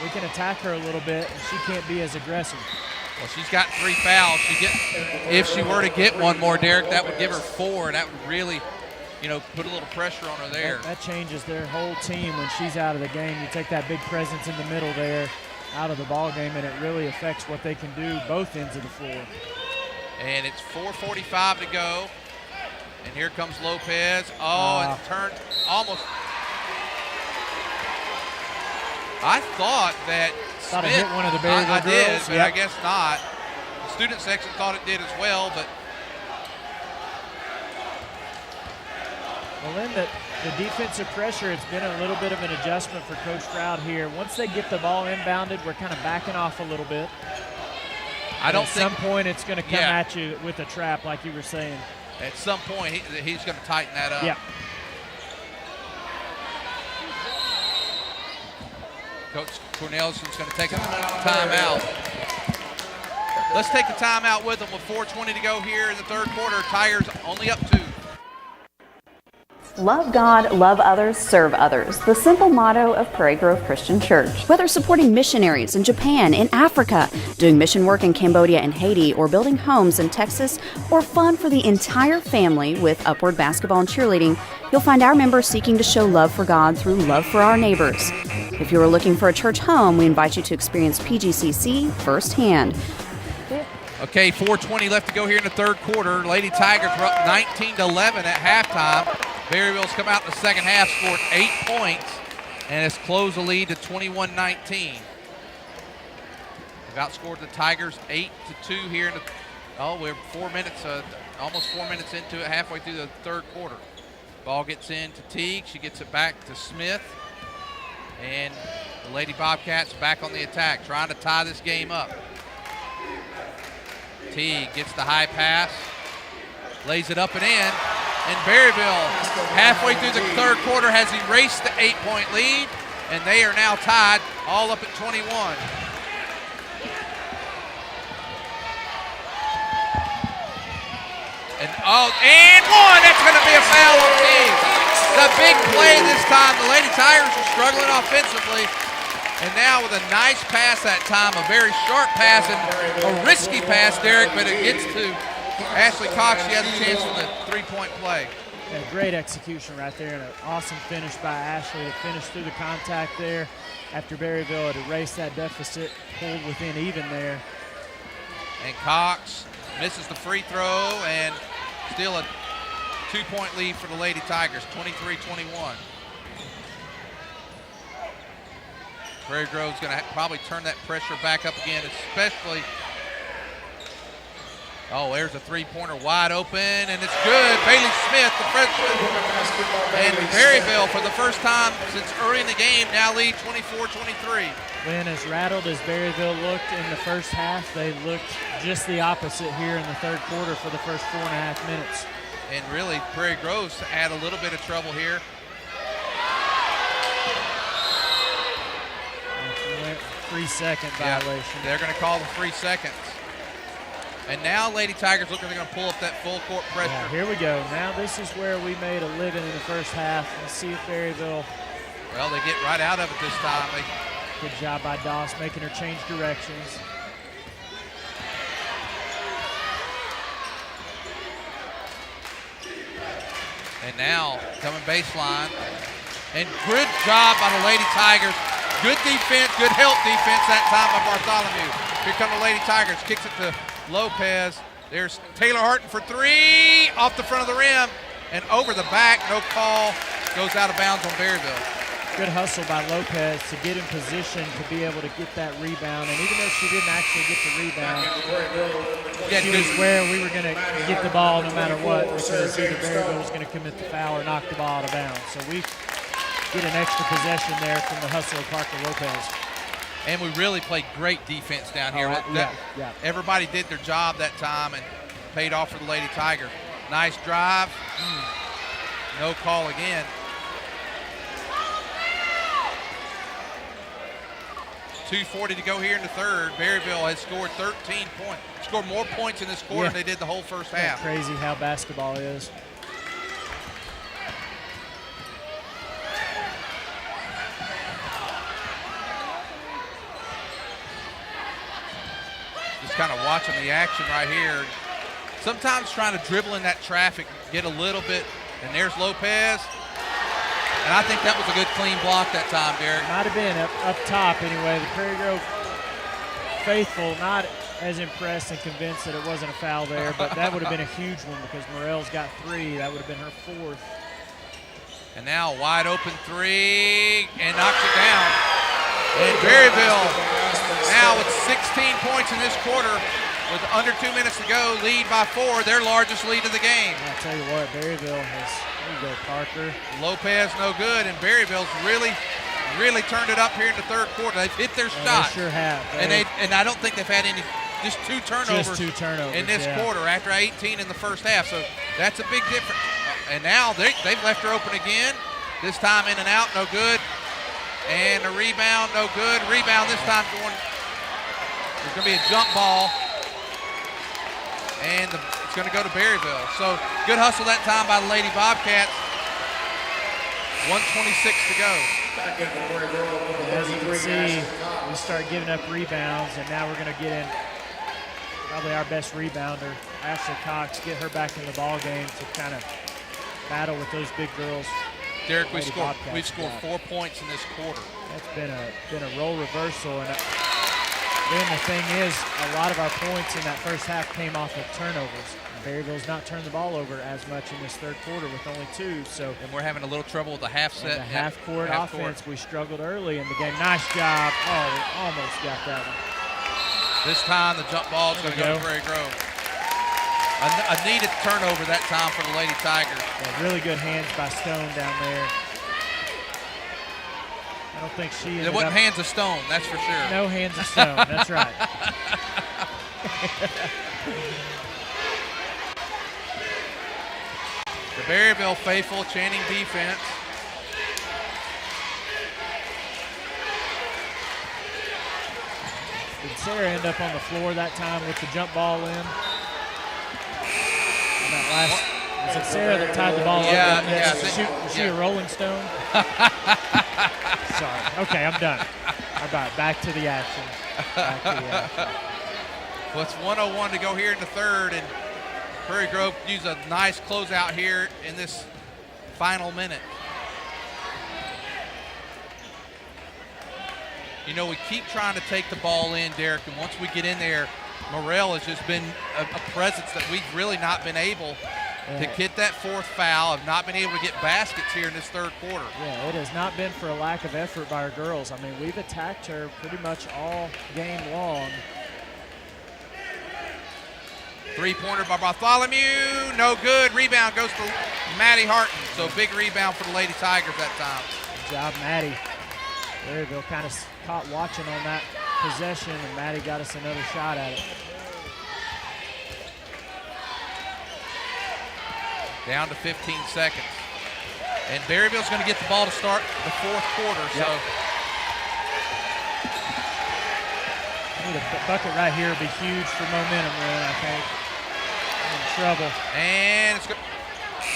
we can attack her a little bit, and she can't be as aggressive. Well, she's got 3 fouls. If she were to get one more, Derek, that would give her 4. That would really, put a little pressure on her there. That changes their whole team when she's out of the game. You take that big presence in the middle there out of the ball game, and it really affects what they can do both ends of the floor. And it's 4:45 to go. And here comes Lopez. And turned almost. I thought that Thought Smith, it hit one of the Berryville I did, girls. but I guess not. The student section thought it did as well, but. Well, then the defensive pressure, it's been a little bit of an adjustment for Coach Stroud here. Once they get the ball inbounded, we're kind of backing off a little bit. At some point, it's going to come at you with a trap, like you were saying. At some point, he's going to tighten that up. Yeah. Coach Cornelson's going to take a timeout. Let's take the timeout with them with 4:20 to go here in the third quarter. Tigers only up 2. Love God, love others, serve others. The simple motto of Prairie Grove Christian Church. Whether supporting missionaries in Japan, in Africa, doing mission work in Cambodia and Haiti, or building homes in Texas, or fun for the entire family with Upward Basketball and Cheerleading, you'll find our members seeking to show love for God through love for our neighbors. If you are looking for a church home, we invite you to experience PGCC firsthand. Okay, 4:20 left to go here in the third quarter. Lady Tigers were up 19-11 at halftime. Berryville's come out in the second half, scored 8 points, and has closed the lead to 21-19. They've outscored the Tigers 8-2 here in the. We're 4 minutes, almost 4 minutes into it, halfway through the third quarter. Ball gets in to Teague. She gets it back to Smith, and the Lady Bobcats back on the attack, trying to tie this game up. Teague gets the high pass, lays it up and in. And Berryville, halfway through the third quarter, has erased the 8-point lead, and they are now tied all up at 21. And one! That's going to be a foul on Teague. The big play this time. The Lady Tigers are struggling offensively. And now with a nice pass that time, a very sharp pass and a risky pass, Derek, but it gets to Ashley Cox. She has a chance for the 3-point play. Yeah, great execution right there, and an awesome finish by Ashley to finish through the contact there after Berryville had erased that deficit, pulled within even there. And Cox misses the free throw, and still a 2-point lead for the Lady Tigers, 23-21. Prairie Grove's going to probably turn that pressure back up again, especially Oh, there's a three-pointer wide open, and it's good. Bailey Smith, the freshman. And Berryville, for the first time since early in the game, now lead 24-23. Lynn, as rattled as Berryville looked in the first half, they looked just the opposite here in the third quarter for the first 4.5 minutes. And really, Prairie Grove's had a little bit of trouble here. 3-second violation. They're going to call the 3 seconds. And now Lady Tigers look like they're going to pull up that full court pressure. Yeah, here we go. Now this is where we made a living in the first half. Let's see if Berryville. Well, they get right out of it this time. Good job by Doss making her change directions. And now coming baseline. And good job by the Lady Tigers. Good defense, good help defense that time by Bartholomew. Here come the Lady Tigers, kicks it to Lopez. There's Taylor Harton for three, off the front of the rim, and over the back, no call, goes out of bounds on Berryville. Good hustle by Lopez to get in position to be able to get that rebound, and even though she didn't actually get the rebound, she was where we were going to get the ball no matter what, because either Berryville was going to commit the foul or knock the ball out of bounds. So we get an extra possession there from the hustle of Parker Lopez. And we really played great defense down here. Yeah. Everybody did their job that time and paid off for the Lady Tiger. Nice drive. No call again. .240 to go here in the third. Berryville has scored 13 points. Scored more points in this quarter than they did the whole first half. Crazy how basketball is. Just kind of watching the action right here. Sometimes trying to dribble in that traffic, get a little bit, and there's Lopez. And I think that was a good clean block that time, Derek. Might have been up top anyway. The Prairie Grove faithful, not as impressed and convinced that it wasn't a foul there, but that would have been a huge one because Morell's got three. That would have been her fourth. And now wide open three, and knocks it down. And Berryville now with 16 points in this quarter, with under 2 minutes to go, lead by 4, their largest lead of the game. I'll tell you what, Berryville has, there you go, Parker. Lopez no good, and Berryville's really turned it up here in the third quarter. They've hit their shot. They sure have. And I don't think they've had any, just two turnovers in this quarter after 18 in the first half. So that's a big difference. And now they've left her open again. This time in and out, no good. And a rebound, no good. Rebound this time going, there's going to be a jump ball. And it's going to go to Berryville. So good hustle that time by the Lady Bobcats. 1:26 to go. As you can see, we start giving up rebounds, and now we're going to get in probably our best rebounder, Ashley Cox, get her back in the ball game to kind of battle with those big girls. Derek, we've scored 4 points in this quarter. That's been a role reversal, and then the thing is, a lot of our points in that first half came off of turnovers. Berryville's not turned the ball over as much in this third quarter with only 2. So, and we're having a little trouble with the half set. The half-court offense, we struggled early in the game. Nice job. Oh, we almost got that one. This time the jump ball is going to go to Prairie Grove. A needed turnover that time for the Lady Tigers. Yeah, really good hands by Stone down there. I don't think she ended There wasn't hands of stone, that's for sure. No hands of stone, that's right. The Berryville faithful chanting defense. Did Sarah end up on the floor that time with the jump ball in? Was it Sarah that tied the ball up? Yeah. Was she a Rolling Stone? Sorry. Okay, I'm done. All right, back to the action. Well, it's 1:01 to go here in the third, and Prairie Grove used a nice closeout here in this final minute. You know, we keep trying to take the ball in, Derek, and once we get in there, Morell has just been a presence that we've really not been able to get that fourth foul, have not been able to get baskets here in this third quarter. Yeah, it has not been for a lack of effort by our girls. I mean, we've attacked her pretty much all game long. Three-pointer by Bartholomew, no good. Rebound goes to Maddie Harton. So big rebound for the Lady Tigers that time. Good job, Maddie. Berryville kind of caught watching on that possession, and Maddie got us another shot at it. Down to 15 seconds. And Berryville's going to get the ball to start the fourth quarter. Yep. So I think a bucket right here would be huge for momentum, really, I think. In trouble. And it's good.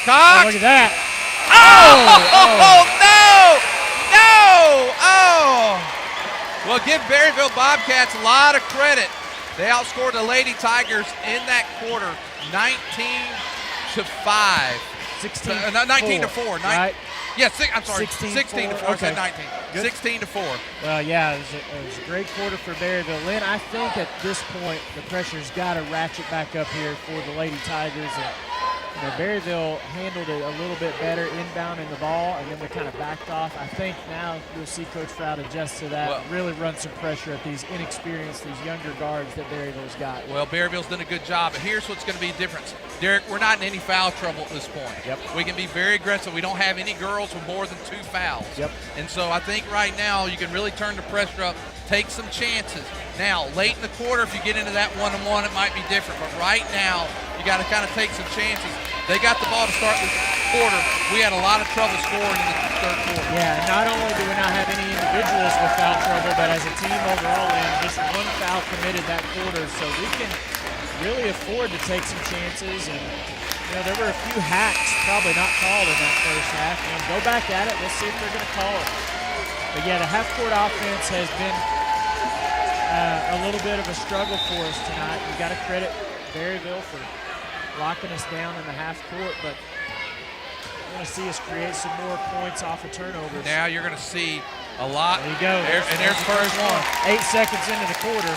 Cox! Oh, look at that. Oh, no! No! Oh! Well, give Berryville Bobcats a lot of credit. They outscored the Lady Tigers in that quarter 19-5. 19-4. Right? Yeah, I'm sorry. 16-4. 16-4. I said 19. 16-4. Well, yeah, it was a great quarter for Berryville. Lynn, I think at this point the pressure's got to ratchet back up here for the Lady Tigers. And, Berryville handled it a little bit better inbound in the ball, and then we kind of backed off. I think now you'll see Coach Froud adjust to that, really run some pressure at these inexperienced, these younger guards that Berryville's got. Well, Berryville's done a good job, but here's what's going to be the difference. Derek, we're not in any foul trouble at this point. Yep. We can be very aggressive. We don't have any girls with more than 2 fouls. Yep. And so I think right now you can really turn the pressure up, take some chances. Now, late in the quarter, if you get into that one-on-one, it might be different. But right now, you got to kind of take some chances. They got the ball to start the quarter. We had a lot of trouble scoring in the third quarter. Yeah, not only do we not have any individuals with foul trouble, but as a team overall, just 1 foul committed that quarter. So we can really afford to take some chances. And, there were a few hacks probably not called in that first half. Go back at it. We'll see if they're going to call it. But, yeah, the half-court offense has been a little bit of a struggle for us tonight. You got to credit Berryville for locking us down in the half court, but I want to see us create some more points off of turnovers. Now you're going to see a lot. There you go. And there's the first one. 8 seconds into the quarter.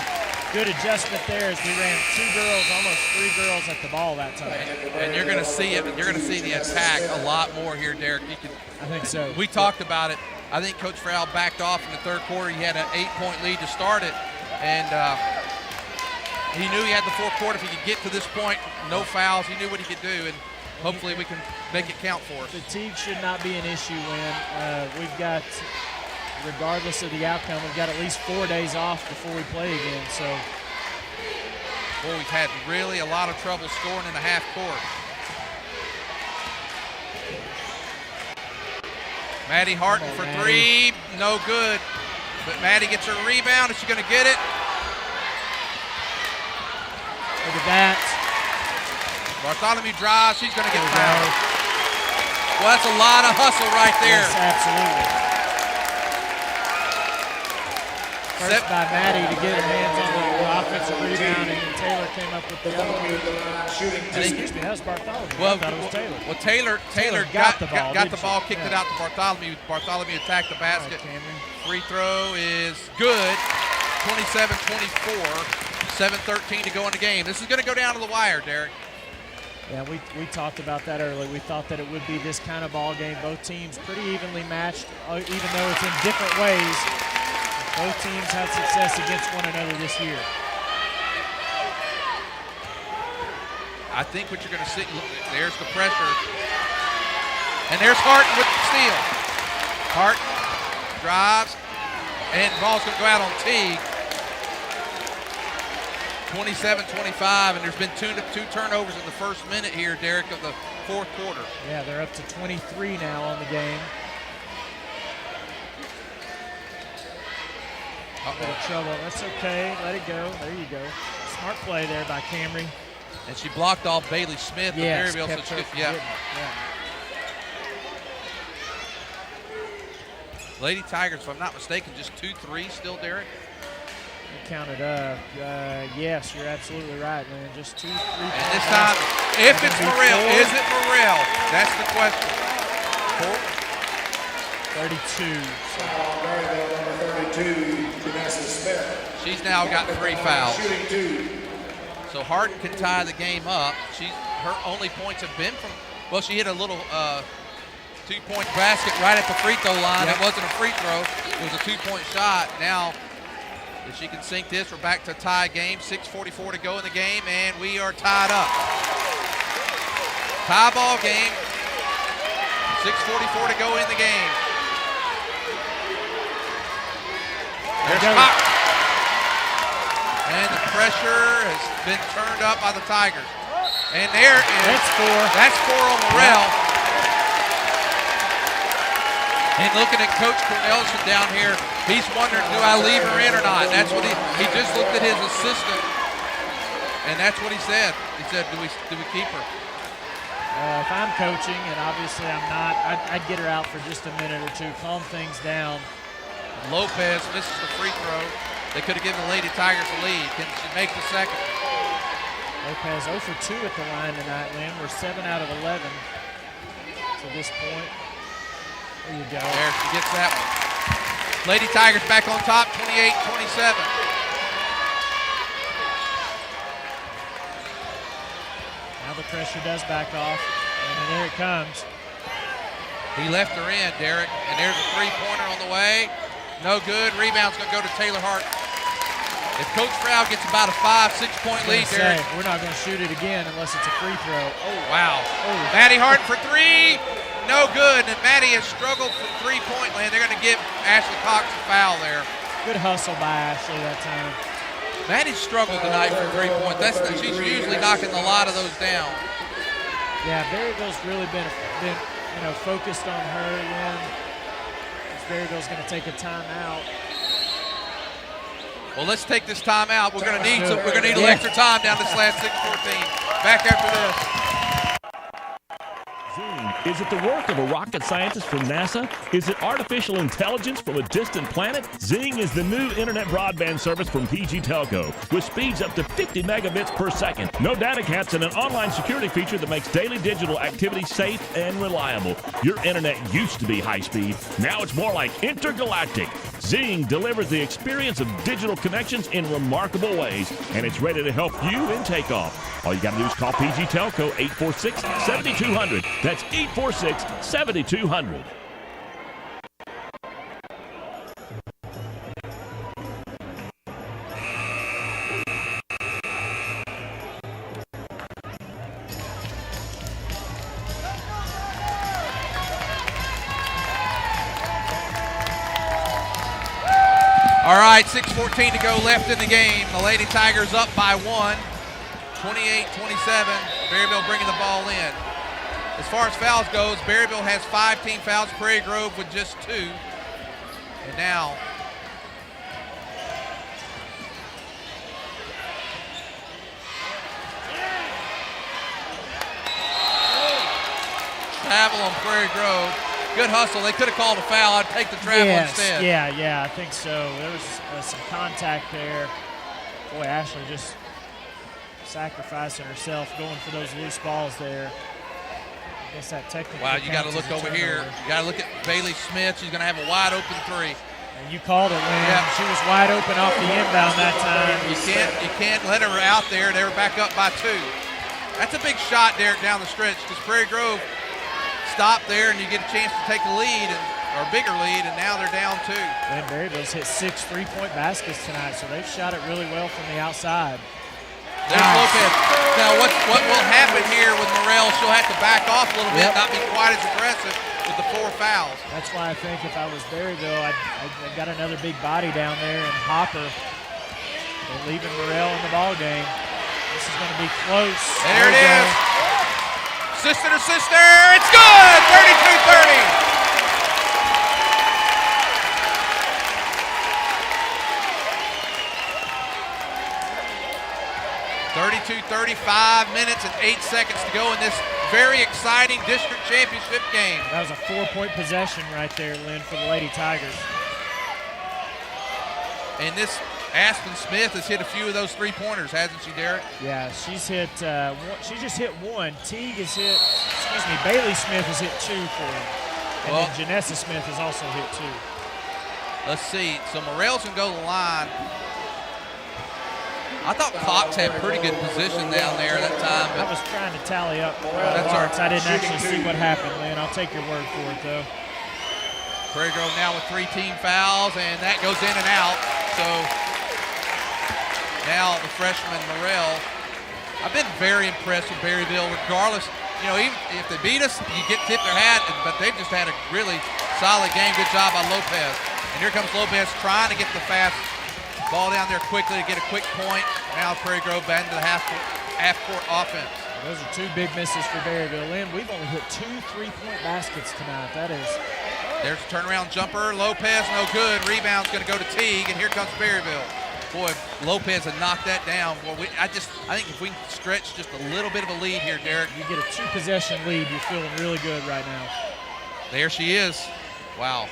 Good adjustment there as we ran 2 girls, almost 3 girls at the ball that time. And you're going to see it. You're going to see the attack a lot more here, Derek. I think so. We talked about it. I think Coach Froud backed off in the third quarter. He had an 8-point lead to start it, and he knew he had the fourth quarter. If he could get to this point, no fouls, he knew what he could do, and hopefully we can make it count for us. Fatigue should not be an issue when we've got, regardless of the outcome, we've got at least 4 days off before we play again. So, boy, we've had really a lot of trouble scoring in the half court. Maddie Harton for 3, no good. But Maddie gets her rebound. Is she going to get it? Look at that. Bartholomew drives. She's going to get fouled. Well, that's a lot of hustle right there. Yes, absolutely. First by Maddie to get her hands on the offensive rebound, and then Taylor came up with the other one. Excuse me, that was Bartholomew. Well, I thought it was Taylor. Well, Taylor got the ball, kicked it out to Bartholomew. Bartholomew attacked the basket. Free throw is good. 27-24. 7:13 to go in the game. This is going to go down to the wire, Derek. Yeah, we talked about that earlier. We thought that it would be this kind of ball game. Both teams pretty evenly matched, even though it's in different ways. Both teams had success against one another this year. I think what you're going to see, look, there's the pressure. And there's Harton with the steal. Harton drives, and the ball's going to go out on Teague. 27-25, and there's been two turnovers in the first minute here, Derek, of the fourth quarter. Yeah, they're up to 23 now on the game. A little trouble. That's okay. Let it go. There you go. Smart play there by Camry. And she blocked off Bailey Smith. Yes, Berryville, kept her from yeah. getting it. Yeah. Lady Tigers, if I'm not mistaken, just 2-3 still, Derek? You counted up. Yes, you're absolutely right, man. Just 2-3. And this time, if it's Morrell, is it Morrell? That's the question. 32. Number 32, Vanessa Smith. She's now got 3 fouls. Shooting 2. So Harton can tie the game up. Her only points have been from, well, she hit a little 2-point basket right at the free throw line. Yep. It wasn't a free throw. It was a 2-point shot. Now If she can sink this, we're back to a tie game. 6:44 to go in the game, and we are tied up. Tie ball game. 6:44 to go in the game. There's Cox. And the pressure has been turned up by the Tigers. And there is. That's four on Morrell. And looking at Coach Cornelison down here, he's wondering, do I leave her in or not? And that's what he just looked at his assistant, and that's what he said. He said, do we keep her? If I'm coaching, and obviously I'm not, I'd get her out for just a minute or two, calm things down. Lopez misses the free throw. They could have given the Lady Tigers a lead. Can she make the second? Lopez 0 for 2 at the line tonight, Lynn. We're 7 out of 11 to this point. There you go. There, she gets that one. Lady Tigers back on top, 28-27. Now the pressure does back off, and there it comes. He left her in, Derek, and there's a three-pointer on the way. No good. Rebound's going to go to Taylor Hart. If Coach Frau gets about a 5-6 point lead, Derek. We're not going to shoot it again unless it's a free throw. Oh, wow. Oh. Maddie Hart for three. No good. And Maddie has struggled from three-point land. They're going to give Ashley Cox a foul there. Good hustle by Ashley that time. Maddie struggled tonight for three-point. She's usually knocking a lot of those down. Yeah, Berryville's really been focused on her. Berryville's going to take a timeout. Well, let's take this timeout. We're going to need a little extra time down this last 6:14. Back after this. Is it the work of a rocket scientist from NASA? Is it artificial intelligence from a distant planet? Zing is the new internet broadband service from PG Telco with speeds up to 50 megabits per second. No data caps and an online security feature that makes daily digital activity safe and reliable. Your internet used to be high speed. Now it's more like intergalactic. Zing delivers the experience of digital connections in remarkable ways, and it's ready to help you in takeoff. All you got to do is call PG Telco 846-7200. That's 846-7200. All right, 6:14 to go left in the game. The Lady Tigers up by 1, 28-27. Berryville bringing the ball in. As far as fouls goes, Berryville has 5 team fouls, Prairie Grove with just 2. And now travel on Prairie Grove. Good hustle. They could have called a foul. I'd take the travel instead. Yeah, I think so. There was some contact there. Boy, Ashley just sacrificing herself, going for those loose balls there. I guess that technical. Wow, you got to look over here. You got to look at Bailey Smith. She's going to have a wide open three. And you called it, Lynn. Yeah. She was wide open off the inbound that time. You can't let her out there. They were back up by 2. That's a big shot, Derek, down the stretch, because Prairie Grove stopped there and you get a chance to take a lead or a bigger lead, and now they're down 2. And Berryville's hit 6 3-point baskets tonight, so they've shot it really well from the outside. There's Lopez. Now what will happen here with Morrell, she'll have to back off a little bit, not be quite as aggressive with the 4 fouls. That's why I think if I was Berryville, I'd got another big body down there and Hopper. They're leaving Morrell in the ball game. This is going to be close. There it is. Sister to sister, it's good! 32-30. 32-35 minutes and 8 seconds to go in this very exciting district championship game. That was a 4-point possession right there, Lynn, for the Lady Tigers. And this Aspen Smith has hit a few of those 3-pointers, hasn't she, Derek? Yeah, she's hit. She just hit 1. Teague has hit. Bailey Smith has hit 2 for him, and then Janessa Smith has also hit 2. Let's see. So Morrell's gonna go to the line. I thought Cox had pretty good position down there that time. But I was trying to tally up marks. I didn't actually see what happened, Lynn. I'll take your word for it, though. Prairie Grove now with 3 team fouls, and that goes in and out. So Now the freshman Morrell. I've been very impressed with Berryville, regardless. Even if they beat us, you get tip their hat, but they've just had a really solid game. Good job by Lopez. And here comes Lopez trying to get the fast ball down there quickly to get a quick point. Now Prairie Grove back into the half-court offense. Those are 2 big misses for Berryville. Lynn, we've only hit 2 3-point baskets tonight. That is. There's a turnaround jumper. Lopez, no good. Rebound's going to go to Teague, and here comes Berryville. Boy, Lopez had knocked that down. Boy, I think if we can stretch just a little bit of a lead here, Derek. You get a 2-possession lead, you're feeling really good right now. There she is. Wow.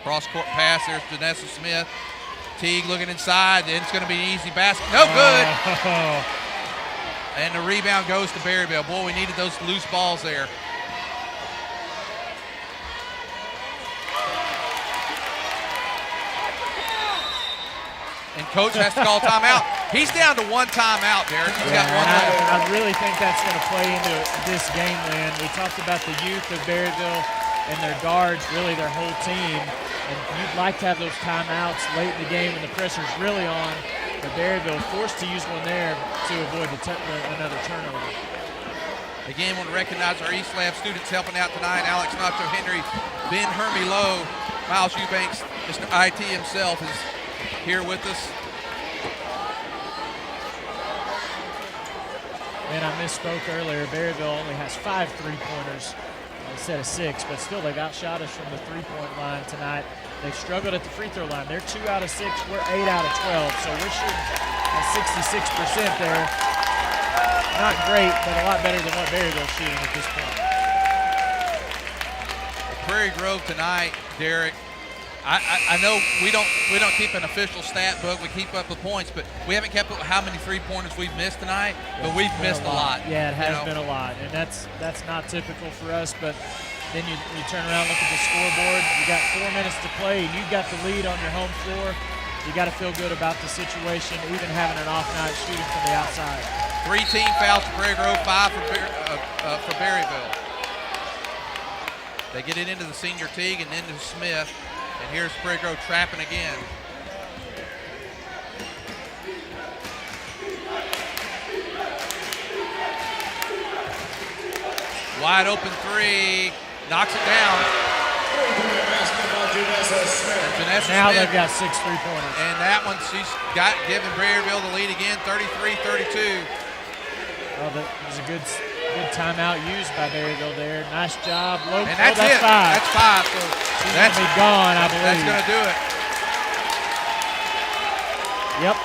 Cross-court pass. There's Janessa Smith. Teague looking inside, and it's going to be an easy basket. No good. Oh. And the rebound goes to Berryville. Boy, we needed those loose balls there. And coach has to call timeout. He's down to 1 timeout, Derek. He's got one left. I really think that's going to play into this game, Lynn. We talked about the youth of Berryville and their guards, really their whole team. And you'd like to have those timeouts late in the game when the pressure's really on. But Berryville forced to use one there to avoid another turnover. Again, want to recognize our East Lab students helping out tonight. Alex Nacho Henry, Ben Hermie Lowe, Miles Eubanks, Mr. IT himself is here with us. And I misspoke earlier. Berryville only has 5 3-pointers instead of 6, but still they've outshot us from the 3-point line tonight. They've struggled at the free throw line. They're 2 out of 6. We're 8 out of 12. So we're shooting at 66% there. Not great, but a lot better than what Berryville's shooting at this point. Prairie Grove tonight, Derek. I know we don't keep an official stat book. We keep up the points, but we haven't kept up with how many 3-pointers we've missed tonight. But we've missed a lot. Yeah, it has been a lot, and that's not typical for us. But then you turn around, look at the scoreboard. You got 4 minutes to play, and you've got the lead on your home floor. You got to feel good about the situation, even having an off night shooting from the outside. 3 team fouls for Prairie Grove, 5 for Berryville. They get it into the senior Teague and into Smith. And here's Prairie Grove trapping again. Wide open 3, knocks it down. Now they've got 6 3-pointers. And that one, she's giving Berryville the lead again, 33-32. Well, that was a good timeout used by Berryville there. Nice job. And that's it. 5. That's 5. So she's going to be gone, I believe. That's going to do it. Yep.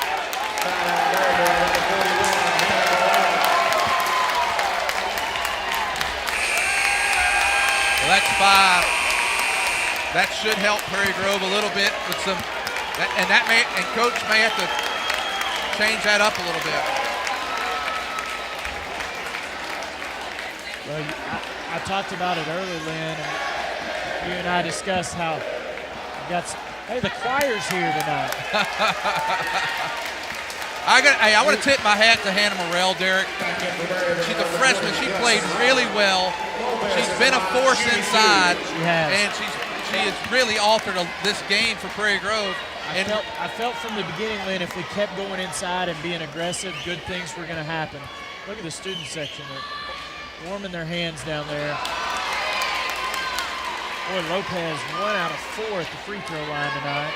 Well, that's 5. That should help Prairie Grove a little bit with some, and coach may have to change that up a little bit. Well, I talked about it earlier, Lynn, and you and I discussed how hey, the choir's here tonight. I want to tip my hat to Hannah Morrell, Derek. She's a freshman. She played really well. She's been a force inside. She has. And she has really altered this game for Prairie Grove. I felt from the beginning, Lynn, if we kept going inside and being aggressive, good things were going to happen. Look at the student section. They're warming their hands down there. Boy, Lopez 1 out of 4 at the free throw line tonight.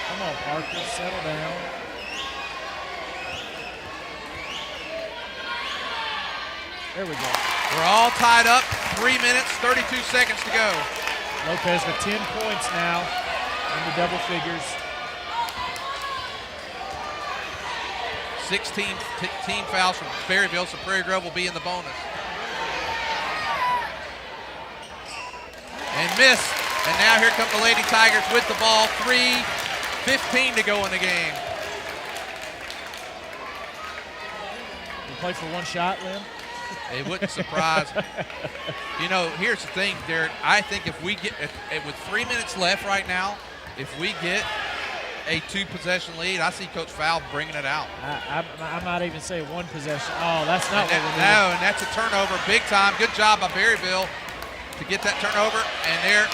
Come on, Parker, settle down. There we go. We're all tied up. 3 minutes, 32 seconds to go. Lopez with 10 points now in the double figures. 16 team fouls from Berryville, so Prairie Grove will be in the bonus. And miss. And now here come the Lady Tigers with the ball. 3:15 to go in the game. You play for one shot, Lynn? It wouldn't surprise. You know, here's the thing, Derek. I think if we get, with 3 minutes left right now, if we get a 2-possession lead, I see Coach Fowl bringing it out. I might even say 1 possession. Oh, that's not what we're doing. No, and that's a turnover, big time. Good job by Berryville to get that turnover. And there,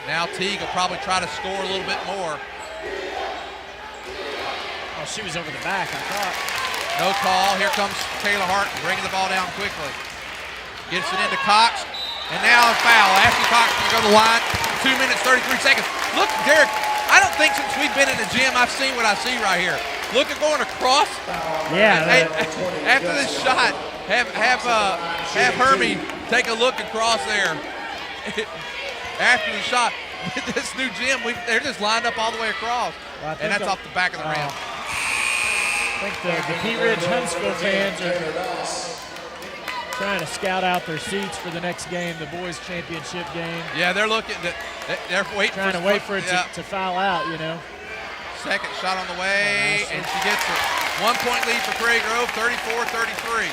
Now Teague will probably try to score a little bit more. Oh, she was over the back, I thought. No call. Here comes Taylor Hart bringing the ball down quickly. Gets it into Cox. And now a foul. Ashley Cox going to go to the line. 2 minutes, 33 seconds. Look, Derek, I don't think since we've been in the gym I've seen what I see right here. Look at going across. Yeah. After this shot, have Hermie take a look across there. After the shot, this new gym, they're just lined up all the way across. Well, and that's off the back of the rim. I think the Pea Ridge Huntsville fans are trying to scout out their seats for the next game, the boys' championship game. Yeah, they're looking. They're waiting. Trying to wait for it to foul out, you know. Second shot on the way, and she gets it. 1 point lead for Prairie Grove, 34-33.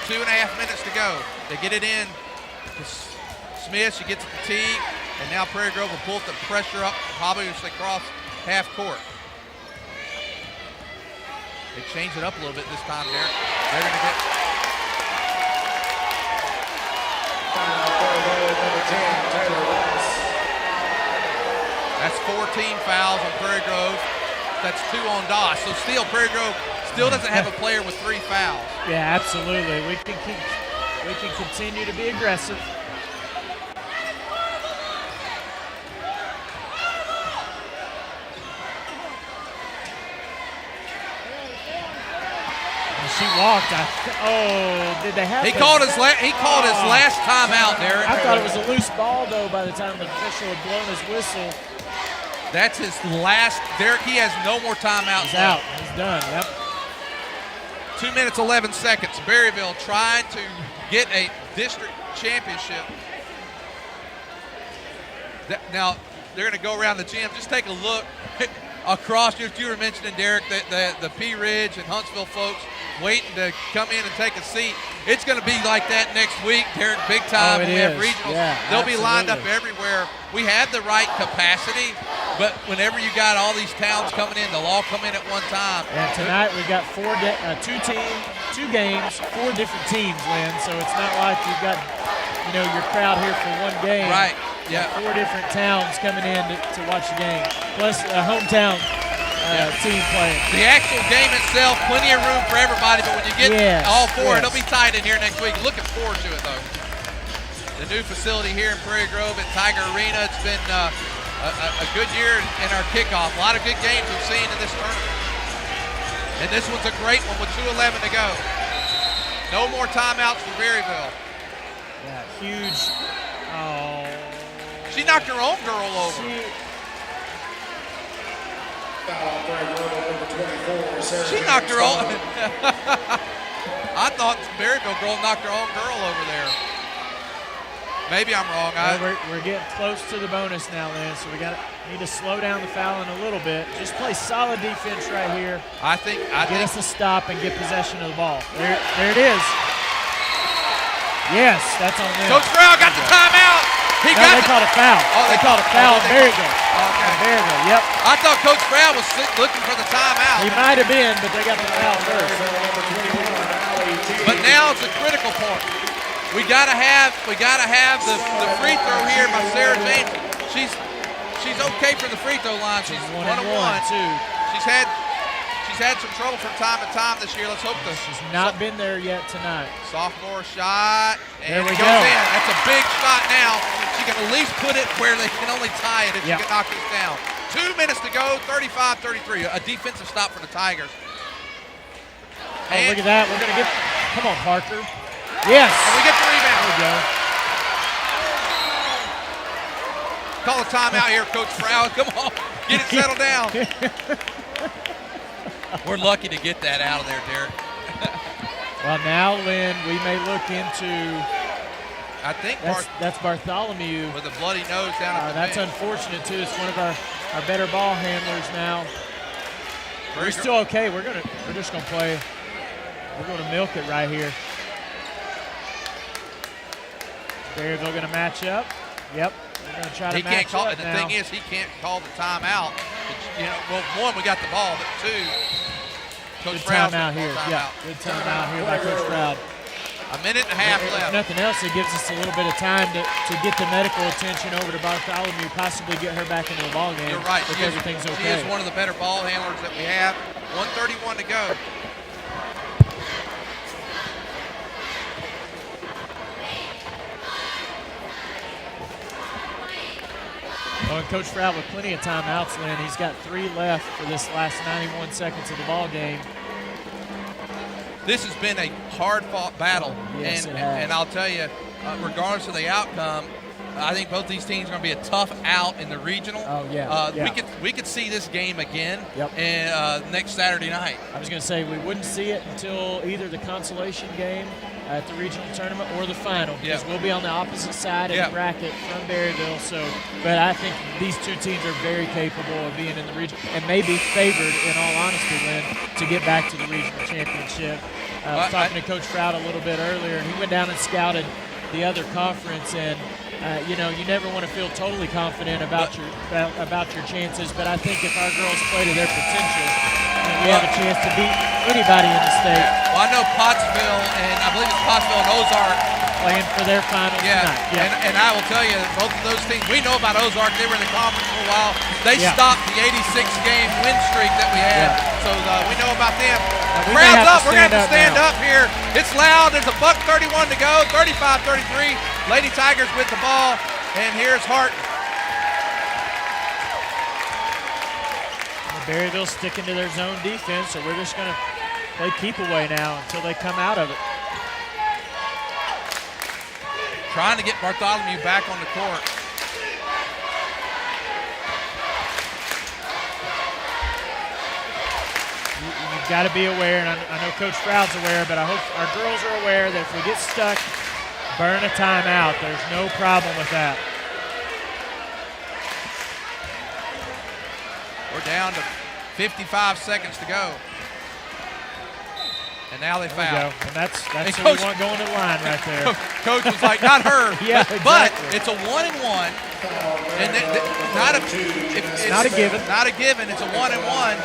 2.5 minutes to go. They get it in to Smith. She gets it to Teague, and now Prairie Grove will pull the pressure up, probably across half court. They changed it up a little bit this time, Derek. They're going to get. That's 14 fouls on Prairie Grove. That's 2 on Doss. So still, Prairie Grove still doesn't have a player with 3 fouls. Yeah, absolutely. We can continue to be aggressive. She walked. Did they have? He called his last timeout, Derek. I thought it was a loose ball though. By the time the official had blown his whistle, that's his last. Derek, he has no more timeouts. He's out. He's done. Yep. 2 minutes 11 seconds. Berryville trying to get a district championship. Now they're going to go around the gym. Just take a look across. You were mentioning, Derek, that the Pea Ridge and Huntsville folks waiting to come in and take a seat. It's going to be like that next week, Derek, big time. Oh, we have regionals. Yeah, they'll be lined up everywhere. We have the right capacity, but whenever you got all these towns coming in, they'll all come in at one time. And tonight we got two games, 4 different teams, Lynn. So it's not like you've got your crowd here for one game. Right. Yeah. 4 different towns coming in to watch the game, plus a hometown team playing. The actual game itself, plenty of room for everybody, but when you get all 4, it'll be tight in here next week. Looking forward to it, though. The new facility here in Prairie Grove at Tiger Arena, it's been a good year in our kickoff. A lot of good games we've seen in this tournament. And this one's a great one with 2:11 to go. No more timeouts for Berryville. Yeah, huge. Oh. She knocked her own girl over. She knocked her own. I thought Berryville girl knocked her own girl over there. Maybe I'm wrong. We're getting close to the bonus now, Lynn, so we need to slow down the fouling a little bit. Just play solid defense right here. I think get us a stop and get possession of the ball. There it is. Yes, that's on them. Coach Brown got the timeout. They called a foul. They called a foul on Berryville. Okay. Berryville, yep. I thought Coach Brown was looking for the timeout. He might have been, but they got the foul first. But now it's a critical point. We gotta have the free throw here by Sarah James. She's okay for the free throw line. She's 1-1 too. She's had some trouble from time to time this year. Let's hope she's not been there yet tonight. Sophomore shot, and there we it go. goes in. That's a big shot now. She can at least put it where they can only tie it if she can knock this down. 2 minutes to go, 35-33. A defensive stop for the Tigers. And look at that. We're gonna get. Come on, Parker. Yes. And we get the rebound. There we go. Call a timeout here, Coach Frow. Come on. Get it settled down. We're lucky to get that out of there, Derek. Well, now, Lynn, we may look into. I think that's Bartholomew. With a bloody nose down at the That's bench. unfortunate, too. It's one of our better ball handlers now. We're still okay. We're just going to play. We're going to milk it right here. Berryville going to match up. Yep. We're going to try to match up The now. thing is, he can't call the timeout. Well, 1, we got the ball, but 2, Coach Good Brown's timeout gonna here. call Yeah, timeout. good timeout here by Coach Brown. A minute and a half If left. nothing else, it gives us a little bit of time to get the medical attention over to Bartholomew, possibly get her back into the ball game. You're right. If everything's okay. She is one of the better ball handlers that we have. 1:31 to go. Well, and Coach Stroud with plenty of timeouts, Lynn. He's got 3 left for this last 91 seconds of the ball game. This has been a hard-fought battle, Yes, it has. and I'll tell you, regardless of the outcome, I think both these teams are going to be a tough out in the regional. Oh, yeah. We could see this game again Yep. next Saturday night. I was going to say we wouldn't see it until either the consolation game at the regional tournament or the final, because we'll be on the opposite side of the bracket from Berryville. So, but I think these two teams are very capable of being in the region and may be favored, in all honesty, Lynn, to get back to the regional championship. I was talking to Coach Stroud a little bit earlier, and he went down and scouted the other conference, and you never want to feel totally confident about your chances, but I think if our girls play to their potential, we have a chance to beat anybody in the state. Well, I know Pottsville, and I believe it's Pottsville and Ozark playing for their finals tonight. And I will tell you, both of those teams, we know about Ozark. They were in the conference for a while. They stopped the 86-game win streak that we had, so we know about them. Crowd's up. We're going to have to stand up here. It's loud. There's a $1:31 to go, 35-33. Lady Tigers with the ball, and here's Hart. Berryville sticking to their zone defense, so we're just going to play keep away now until they come out of it. Trying to get Bartholomew back on the court. You've got to be aware, and I know Coach Stroud's aware, but I hope our girls are aware that if we get stuck, burn a timeout. There's no problem with that. We're down to 55 seconds to go. And now they foul. And that's who we want going to the line right there. Coach was like, not her. Yeah, but exactly. it's a 1-and-1. And it's not a given. Not a given. It's a 1-and-1.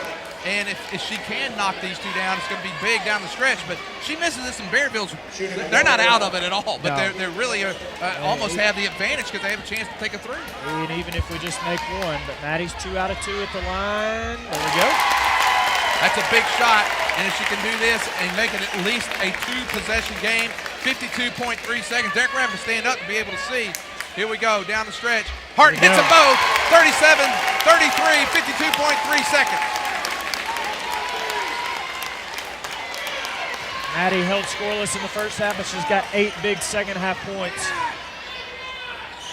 And if she can knock these two down, it's going to be big down the stretch. But she misses this, and Berryville's, they're not out of it at all. But they're really almost have the advantage because they have a chance to take a three. And even if we just make one. But Maddie's 2 out of 2 at the line. There we go. That's a big shot. And if she can do this and make it at least a 2-possession game, 52.3 seconds. Derek, we're having to stand up to be able to see. Here we go, down the stretch. Hart hits them both. 37, 33, 52.3 seconds. Maddie held scoreless in the first half, but she's got 8 big second half points.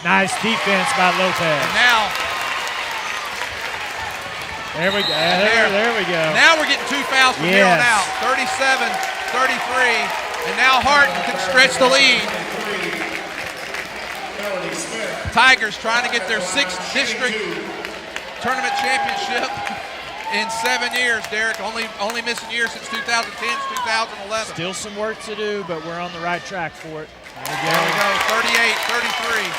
Nice defense by Lopez. And now, there we go. There we go. Now we're getting 2 fouls from here on out. 37, 33, and now Harton can stretch the lead. Tigers trying to get their 6th district tournament championship in 7 years, Derek. Only missing years since 2010, 2011. Still some work to do, but we're on the right track for it. There we go, 38-33.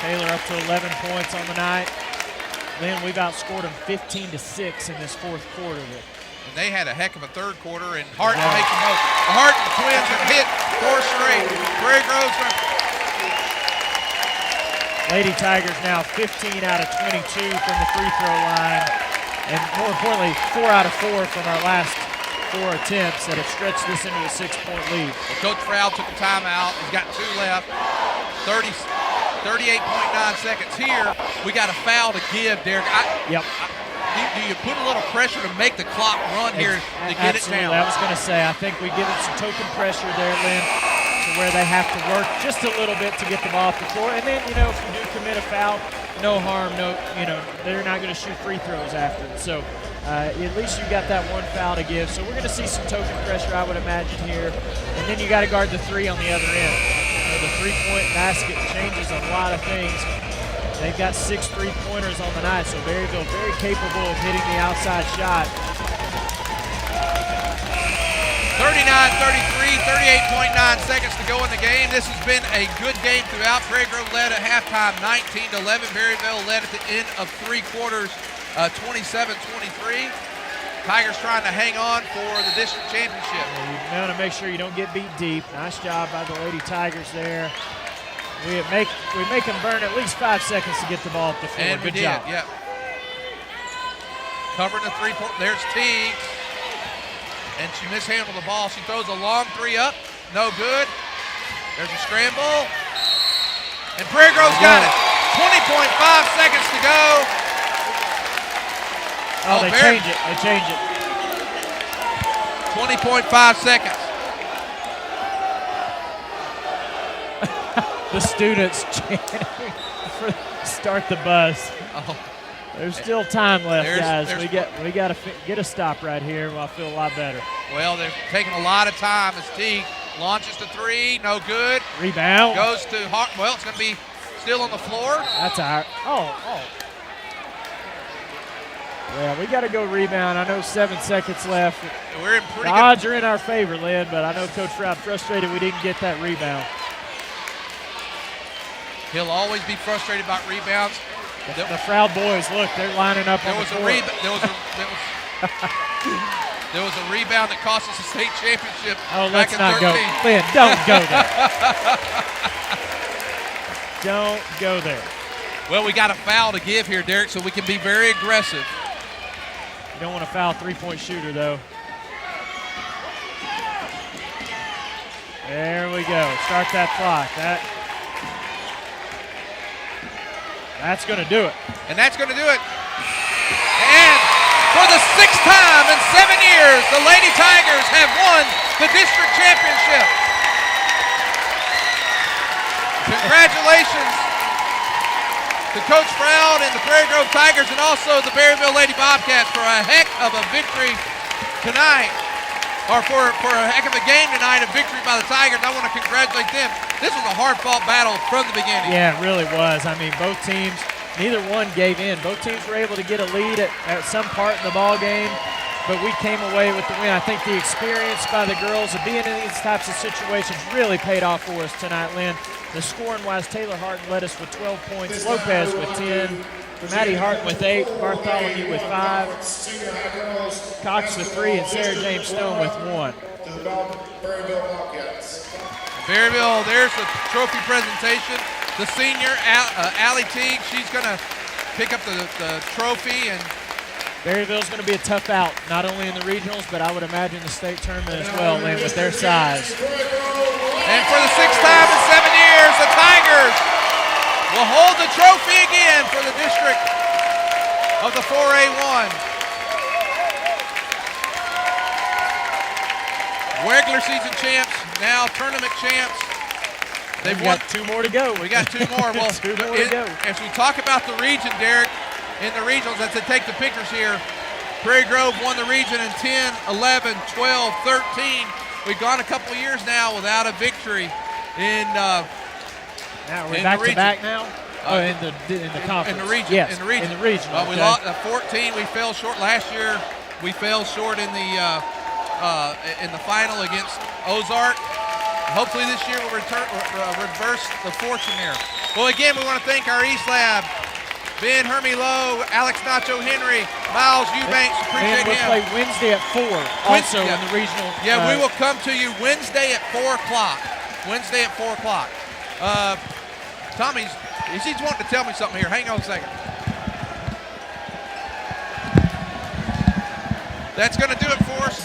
Taylor up to 11 points on the night. Lynn, we've outscored them 15-6 in this 4th quarter. And they had a heck of a 3rd quarter, and Harton makes them both. The Harton twins have hit 4 straight. Prairie Grove's Lady Tigers now 15 out of 22 from the free throw line. And more importantly, 4 out of 4 from our last 4 attempts that have stretched this into a 6-point lead. Well, Coach Stroud took a timeout. He's got 2 left. 38.9 seconds. Here, we got a foul to give, Derek. Do you put a little pressure to make the clock run here to get it down? I was going to say, I think we give it some token pressure there, Lynn, to where they have to work just a little bit to get the ball off the floor. And then, if you do commit a foul, no harm, they're not going to shoot free throws after it. So at least you got that 1 foul to give. So we're going to see some token pressure, I would imagine, here. And then you got to guard the 3 on the other end. The 3-point basket changes a lot of things. They've got 6 3-pointers on the night, so Berryville very capable of hitting the outside shot. 39-33, 38.9 seconds to go in the game. This has been a good game throughout. Prairie Grove led at halftime 19-11. Berryville led at the end of 3 quarters 27-23. Tigers trying to hang on for the district championship. You want to make sure you don't get beat deep. Nice job by the Lady Tigers there. We make them burn at least 5 seconds to get the ball up the floor. And Good we did, job. yep. Covering the three-point. There's Teague. And she mishandled the ball. She throws a long three up. No good. There's a scramble. And Prairie Grove's got it. 20.5 seconds to go. Oh, they change it. They change it. 20.5 seconds. The students chanting for start the buzz. Oh. There's still time left, guys. there's- We got to get a stop right here. I'll feel a lot better. Well, they're taking a lot of time as Teague launches to three. No good. Rebound. Goes to Hart. Well, it's going to be still on the floor. That's our. Oh. Yeah, we got to go rebound. I know 7 seconds left. We're in The pretty odds good. are in our favor, Lynn, but I know Coach Froud frustrated we didn't get that rebound. He'll always be frustrated about rebounds. The Froud boys, look, they're lining up There on was the a court. there was a rebound that cost us a state championship. Oh, back let's in not 13. go. Lynn, don't go there. Don't go there. Well, we got a foul to give here, Derek, so we can be very aggressive. You don't want to foul three-point shooter, though. There we go. Start that clock. That's going to do it. And that's going to do it. And for the 6th time in 7 years, the Lady Tigers have won the district championship. Congratulations to Coach Froud and the Prairie Grove Tigers and also the Berryville Lady Bobcats for a heck of a victory tonight. Or for a heck of a game tonight, a victory by the Tigers. I want to congratulate them. This was a hard-fought battle from the beginning. Yeah, it really was. I mean, both teams, neither one gave in. Both teams were able to get a lead at some part in the ball game, but we came away with the win. I think the experience by the girls of being in these types of situations really paid off for us tonight, Lynn. The scoring-wise, Taylor Harton led us with 12 points, Lopez with 10, Maddie Harton with 8, Bartholomew with 5, Cox with 3, and Sarah James Stone with 1. Berryville, there's the trophy presentation. The senior, Allie Teague, she's going to pick up the trophy. And Berryville's going to be a tough out, not only in the regionals, but I would imagine the state tournament as well, Lynn, with their size. And for the 6th time in 7 years, the Tigers will hold the trophy again for the district of the 4A1. Regular season champs, now tournament champs. They've got 2 more to go. We got 2 more. Well, 2 more to go. As we talk about the region, Derek, in the regionals, as they take the pictures here, Prairie Grove won the region in 10, 11, 12, 13. We've gone a couple of years now without a victory in Now we're back to back now. In the conference. In the region. Yes. In the region. In the region. We lost 14. We fell short last year. We fell short in the final against Ozark. Hopefully this year we'll reverse the fortune here. Well, again, we want to thank our East Lab, Ben Hermie Lowe, Alex Nacho Henry, Miles Eubanks. Appreciate we'll him. play Wednesday at 4 also in the regional. Yeah, we will come to you Wednesday at 4 o'clock. Wednesday at 4 o'clock. Tommy's wanting to tell me something here. Hang on a second. That's going to do it for us.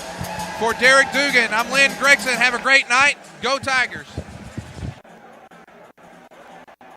For Derek Dugan, I'm Lynn Gregson. Have a great night. Go Tigers.